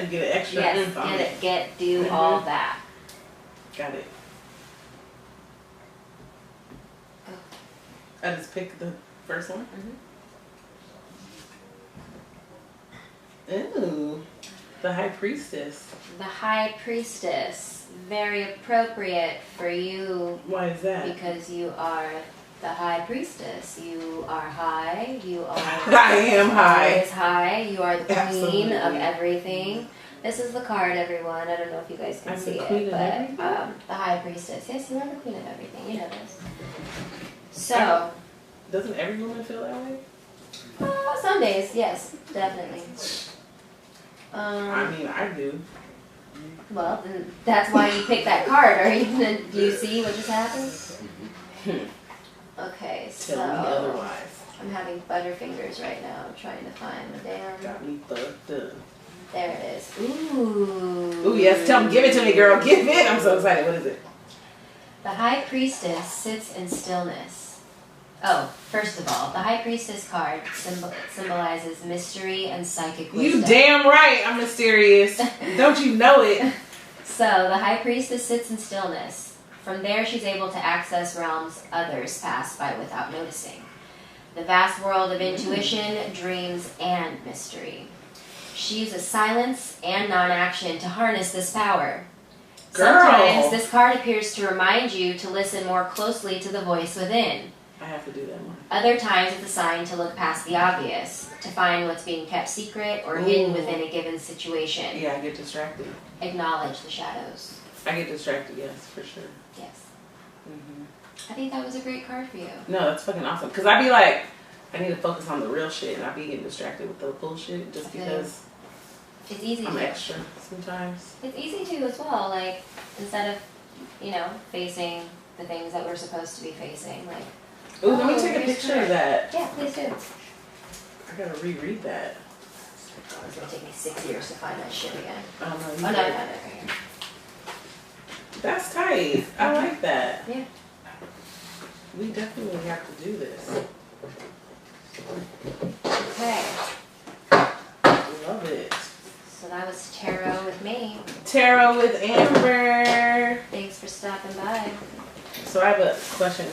S2: Get an extra.
S1: Yes, do all that.
S2: Got it.
S1: Go.
S2: I just picked the first one. Ooh, the High Priestess.
S1: The High Priestess, very appropriate for you.
S2: Why is that?
S1: Because you are the High Priestess. You are high. You are.
S2: I am high.
S1: Always high. You are the queen
S2: Absolutely.
S1: of everything. This is the card, everyone. I don't know if you guys can
S2: I'm
S1: see
S2: the
S1: it,
S2: queen of
S1: but
S2: everything?
S1: the High Priestess. Yes, you are the queen of everything. You know this. So.
S2: Doesn't every woman feel that way?
S1: Some days, yes, definitely.
S2: I mean, I do.
S1: Well, then that's why you picked that card. Do you see what just happened? Okay, so
S2: Tell me otherwise.
S1: I'm having butterfingers right now. I'm trying to find the damn.
S2: Got me fucked up.
S1: There it is. Ooh.
S2: Ooh, yes. Tell me. Give it to me, girl. Give it. I'm so excited. What is it?
S1: The High Priestess sits in stillness. Oh, first of all, the High Priestess card symbolizes mystery and psychic wisdom.
S2: You damn right. I'm mysterious. Don't you know it?
S1: So, the High Priestess sits in stillness. From there, she's able to access realms others pass by without noticing. The vast world of intuition, dreams, and mystery. She uses silence and non-action to harness this power.
S2: Girl.
S1: Sometimes this card appears to remind you to listen more closely to the voice within.
S2: I have to do that one.
S1: Other times it's a sign to look past the obvious, to find what's being kept secret or hidden within a given situation.
S2: Yeah, I get distracted.
S1: Acknowledge the shadows.
S2: I get distracted, yes, for sure.
S1: Yes. I think that was a great card for you.
S2: No, that's fucking awesome. Because I be like, I need to focus on the real shit, and I be getting distracted with the bullshit just because
S1: it's easy
S2: I'm
S1: to.
S2: extra sometimes.
S1: It's easy to as well. Like instead of, facing the things that we're supposed to be facing. Like,
S2: Ooh, let me take a picture of that.
S1: Yeah, please do.
S2: I gotta reread that.
S1: Oh, it's gonna take me 6 years to find that shit again.
S2: Oh no,
S1: Oh no, right here.
S2: That's tight. I like that.
S1: Yeah.
S2: We definitely have to do this.
S1: Okay.
S2: Love it.
S1: So So that was Tarot with me.
S2: Tarot with Amber.
S1: Thanks for stopping by.
S2: So I have a question.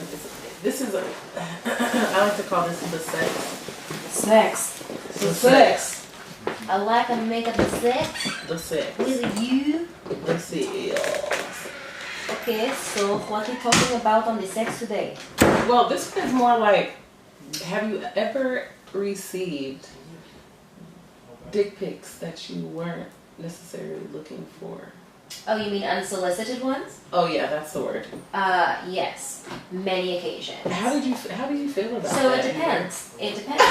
S2: This is a, I like to call this the sex.
S1: Sex.
S2: The sex.
S1: I like to make up the sex.
S2: The sex.
S1: With you.
S2: The sex.
S1: Okay, so what are we talking about on the sex today?
S2: Well, this one is more like, have you ever received dick pics that you weren't necessarily looking for?
S1: Oh, you mean unsolicited ones?
S2: Oh yeah, that's the word.
S1: Yes. Many occasions.
S2: How did you feel about that?
S1: So it depends. It depends.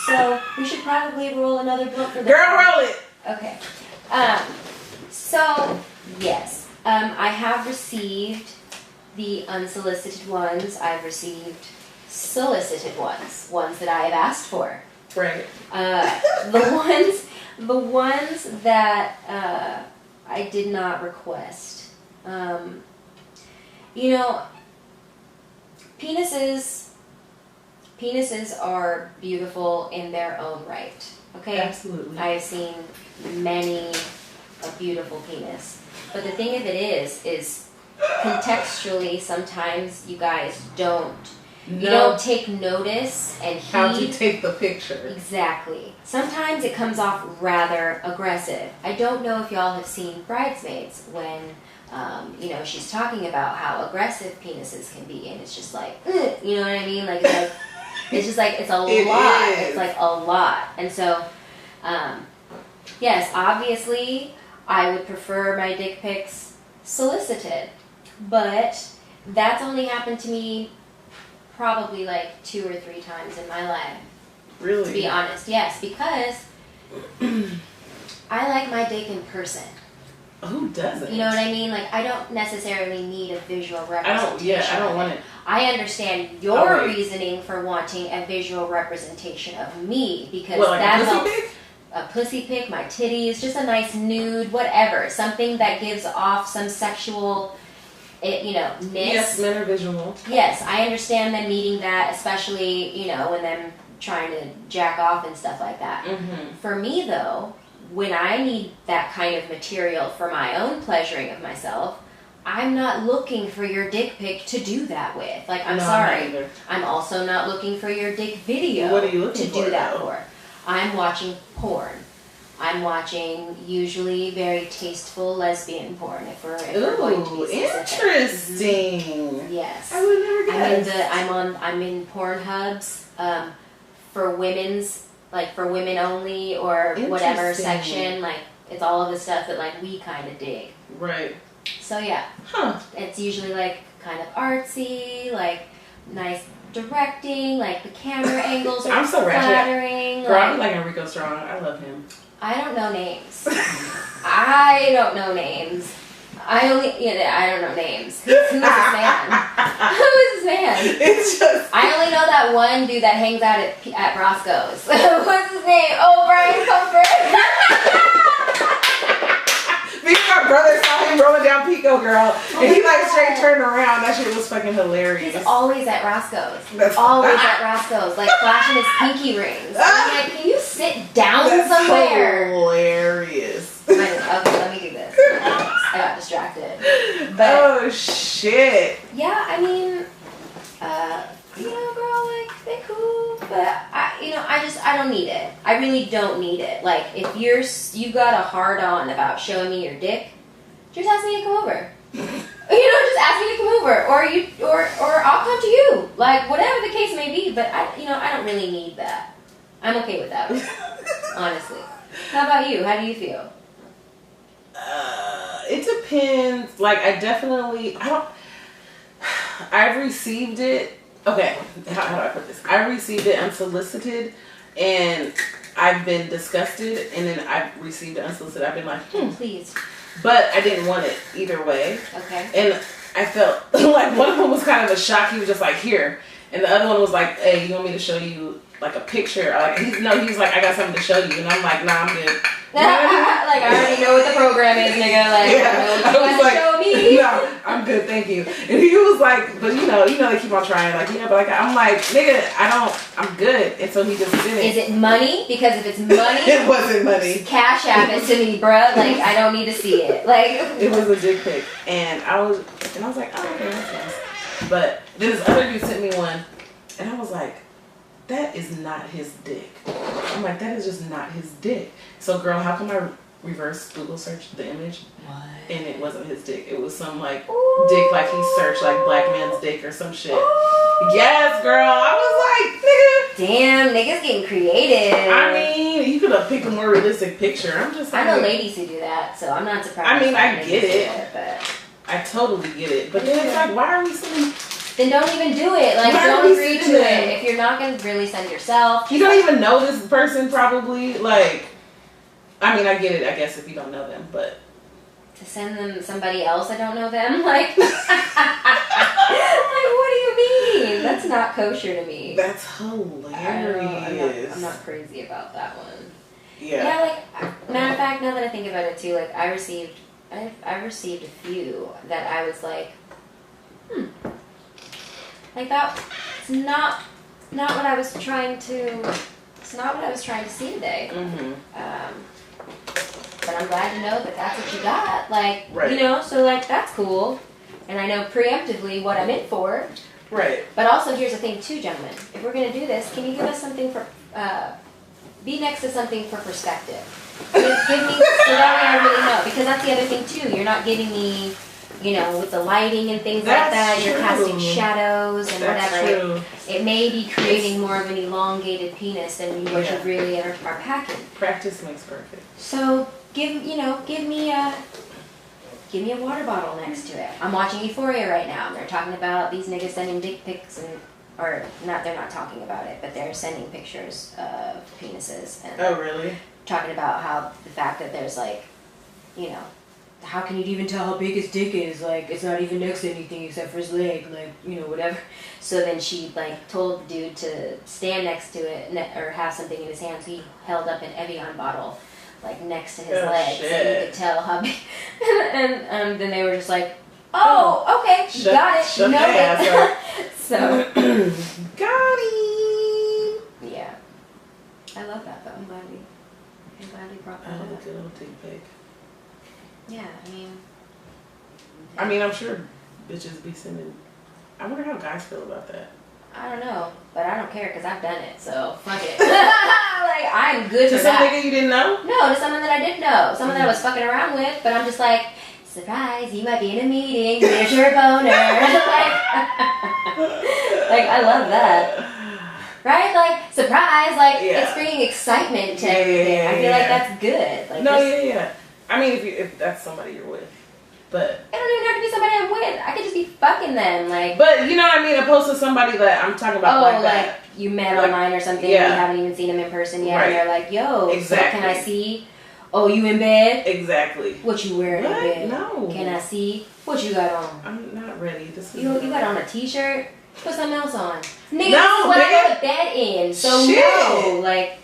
S1: So we should probably roll another blunt for this.
S2: Girl, roll it!
S1: Okay. So yes. I have received the unsolicited ones. I've received solicited ones that I have asked for.
S2: Right.
S1: The ones that I did not request. Penises are beautiful in their own right. Okay?
S2: Absolutely.
S1: I have seen many a beautiful penis. But the thing of it is contextually sometimes you guys don't take notice and
S2: how to take the picture.
S1: Exactly. Sometimes it comes off rather aggressive. I don't know if y'all have seen Bridesmaids when she's talking about how aggressive penises can be, and it's just like, you know what I mean? Like it's just like it's a lot. It's like a lot. And so yes, obviously I would prefer my dick pics solicited, but that's only happened to me probably like 2 or 3 times in my life.
S2: Really?
S1: To be honest, yes, because I like my dick in person.
S2: Who doesn't?
S1: You know what I mean? Like, I don't necessarily need a visual representation.
S2: I don't want it.
S1: I understand your reasoning for wanting a visual representation of me, because that helps. A pussy pic, my titties, just a nice nude, whatever. Something that gives off some sexual, ness.
S2: Yes, men are visual.
S1: Yes, I understand them needing that, especially, when them trying to jack off and stuff like that.
S2: Mm-hmm.
S1: For me, though, when I need that kind of material for my own pleasuring of myself, I'm not looking for your dick pic to do that with. Like, I'm sorry. I'm also not looking for your dick video
S2: what are you looking
S1: to
S2: for,
S1: do that
S2: though?
S1: for. I'm watching porn. I'm watching usually very tasteful lesbian porn. If we're going to be specific.
S2: Interesting.
S1: Yes.
S2: I would never guess.
S1: I'm in Pornhubs for women's, like for women only or whatever section. Like it's all of the stuff that like we kind of dig.
S2: Right.
S1: So yeah.
S2: Huh.
S1: It's usually like kind of artsy, like nice directing, like the camera angles are flattering.
S2: Girl, I'm like Enrico Strong. I love him.
S1: I don't know names. I don't know names. I don't know names. Who's this man? Who is this man?
S2: It's just.
S1: I only know that one dude that hangs out at Roscoe's. What's his name? Oh, Brian Comfort.
S2: Me and my brother saw him rolling down Pico, girl, and he like straight turned around. That shit was fucking hilarious.
S1: He's always at Roscoe's. Always at Roscoe's, like flashing his pinky rings. I'm like, can you sit down somewhere?
S2: Hilarious.
S1: Okay, let me do this. I got distracted. But,
S2: oh shit.
S1: Yeah, I mean, girl, like they cool, but I don't need it. I really don't need it. Like if you got a hard on about showing me your dick, just ask me to come over. Just ask me to come over, or I'll come to you. Like whatever the case may be. But I don't really need that. I'm okay with that. Honestly. How about you? How do you feel?
S2: It depends. Like I've received it. Okay, how do I put this? I received it unsolicited, and I've been disgusted, and then I've received it unsolicited. I've been like,
S1: Please.
S2: But I didn't want it either way.
S1: Okay.
S2: And I felt like one of them was kind of a shock. He was just like, here. And the other one was like, hey, you want me to show you like a picture? He was like, I got something to show you. And I'm like, nah, I'm good.
S1: Like, I already know what the program is, nigga. Like,
S2: yeah.
S1: you want to show me me?
S2: No, I'm good, thank you. And he was like, but you know, they keep on trying. Like, yeah, but like, I'm like, nigga, I'm good. And so he just didn't.
S1: Is it money? Because if it's money,
S2: it wasn't money.
S1: Cash app it to me, bruh. Like, I don't need to see it. Like,
S2: it was a dick pic, and I was like, oh, okay, that's nice. But then this other dude sent me one, and I was like, that is not his dick. I'm like, that is just not his dick. So, girl, how come I reverse Google searched the image?
S1: what?
S2: And it wasn't his dick. It was some like
S1: Ooh.
S2: dick, like he searched like black man's dick or some shit.
S1: Ooh.
S2: Yes, girl. I was like, nigga.
S1: Damn, niggas getting creative.
S2: I mean, you could have picked a more realistic picture. I'm just like,
S1: I know ladies who do that, so I'm not surprised.
S2: I mean, I
S1: niggas
S2: get
S1: do
S2: it.
S1: But
S2: I totally get it. But then it's like, why are we sending?
S1: then don't even do it. Like,
S2: Why are
S1: don't
S2: we
S1: agree to
S2: sending
S1: it.
S2: them?
S1: If you're not gonna really send yourself,
S2: You don't even know this person probably. Like, I mean, I get it, I guess, if you don't know them, but.
S1: to send them somebody else, I don't know them. Like, like, what do you mean? That's not kosher to me.
S2: That's
S1: I don't know.
S2: hilarious.
S1: I'm not crazy about that one.
S2: Yeah.
S1: Yeah, like, matter of fact, now that I think about it too, like, I received a few that I was like, like that. It's not what I was trying to. It's not what I was trying to see today.
S2: Mm-hmm.
S1: But I'm glad to know that that's what you got. Like,
S2: Right.
S1: you know, so like that's cool, and I know preemptively what I'm in for.
S2: Right.
S1: But also, here's the thing, too, gentlemen. If we're gonna do this, can you give us something for? Be next to something for perspective. Give me so that way I really know, because that's the other thing too. You're not giving me, you know, with the lighting and things like that.
S2: That's
S1: You're
S2: true.
S1: casting shadows and
S2: That's
S1: whatever.
S2: true.
S1: It may be creating more of an elongated penis than what
S2: Yeah.
S1: you really are packing.
S2: Practice makes perfect.
S1: So give me a water bottle next to it. I'm watching Euphoria right now, and they're talking about these niggas sending dick pics or not. They're not talking about it, but they're sending pictures of penises and
S2: Oh, really?
S1: talking about how the fact that there's like, you know, how can you even tell how big his dick is? Like, it's not even next to anything except for his leg, like, you know, whatever. So then she like told the dude to stand next to it or have something in his hands. He held up an Evian bottle like next to his legs,
S2: shit.
S1: and you could tell how big. and then they were just like, "Oh, okay, got it,
S2: shut
S1: no
S2: their ass up.
S1: So
S2: Got him.
S1: yeah, I love that though. I'm glad we brought
S2: I
S1: that
S2: love a
S1: up.
S2: good old dick pic.
S1: Yeah,
S2: I mean, I'm sure bitches be sending. I wonder how guys feel about that.
S1: I don't know, but I don't care because I've done it, so fuck it. Like, I'm good
S2: To
S1: for
S2: some
S1: that.
S2: nigga you didn't know?
S1: No, to someone that I did know. Someone that I was fucking around with, but I'm just like, surprise, you might be in a meeting, here's your boner. like, I love that. Right? Like, surprise, like,
S2: Yeah.
S1: it's bringing excitement to everything. I feel like that's good. Like,
S2: No,
S1: just-
S2: yeah. I mean, if that's somebody you're with. But
S1: it don't even have to be somebody I'm with. I could just be fucking them. Like,
S2: you know what I mean? Opposed to somebody that I'm talking about
S1: oh,
S2: like that.
S1: you met
S2: Like,
S1: online or something,
S2: yeah.
S1: and you haven't even seen them in person yet,
S2: Right.
S1: and they're like, yo,
S2: Exactly.
S1: so can I see? Oh, you in bed?
S2: Exactly.
S1: What you wearing
S2: What?
S1: in bed?
S2: No.
S1: Can I see? What you got on?
S2: I'm not ready. This is
S1: You got on a t-shirt? Put something else on. Nigga,
S2: No,
S1: this is what I
S2: nigga.
S1: go to bed in. So
S2: Shit.
S1: no, like,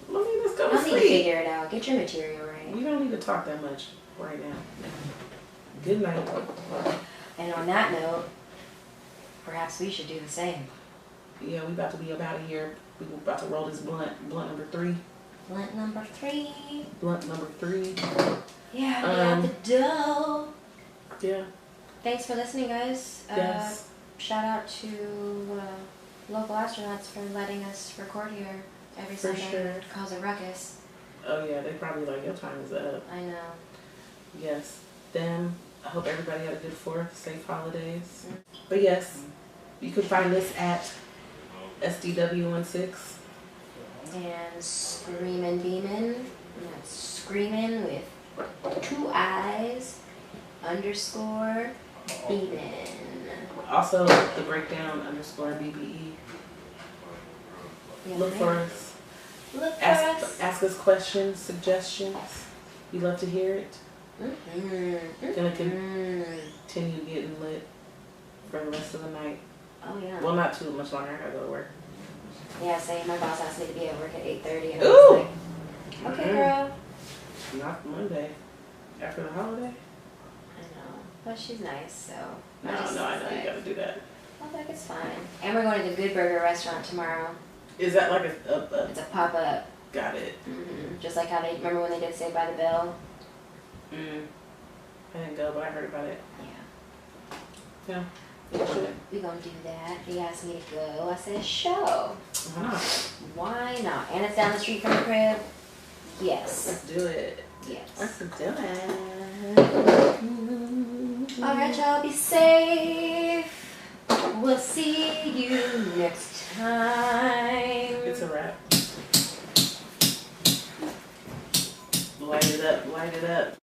S2: Let me just go
S1: y'all
S2: to
S1: need to
S2: sleep.
S1: figure it out. Get your material right.
S2: We don't need to talk that much right now. Good night.
S1: And on that note, perhaps we should do the same.
S2: Yeah, we about to be about here. We about to roll this blunt. Blunt number 3.
S1: Blunt number 3.
S2: Blunt number 3.
S1: Yeah, we got the dough.
S2: Yeah.
S1: Thanks for listening, guys.
S2: Yes.
S1: Shout out to local astronauts for letting us record here every
S2: For
S1: Sunday.
S2: sure.
S1: Cause a ruckus.
S2: Oh yeah, they probably like, your time is up.
S1: I know.
S2: Yes. Them. I hope everybody had a good 4th. Safe holidays. But yes, you can find us at SDW16.
S1: And Screamin' Beamin'. And that's Screamin' with 2 I's _ Beamin'.
S2: Also, the breakdown _ BBE.
S1: Yeah,
S2: Look
S1: right.
S2: for us.
S1: Look for us.
S2: Ask us questions, suggestions. We love to hear it. Gonna continue getting lit for the rest of the night.
S1: Oh yeah.
S2: Well, not too much longer. I gotta go to work.
S1: Yeah, same. My boss asked me to be at work at 8:30, and I
S2: Ooh.
S1: was like, okay,
S2: Mhm.
S1: girl.
S2: Not Monday. After the holiday.
S1: I know, but but she's nice, so.
S2: No, I know you gotta do that.
S1: I think it's fine. And we're going to the Good Burger restaurant tomorrow.
S2: Is that like a
S1: It's a pop-up.
S2: Got it.
S1: Just like how they, remember when they did Saved by the Bell?
S2: I didn't go, but I heard about it.
S1: Yeah.
S2: Yeah.
S1: We gonna do that. They asked me to go. I said, show. Why not? And it's down the street from the crib. Yes.
S2: Let's do it.
S1: Yes.
S2: Let's do it.
S1: Alright, y'all, be safe. We'll see you next time.
S2: It's a wrap. Light it up, light it up.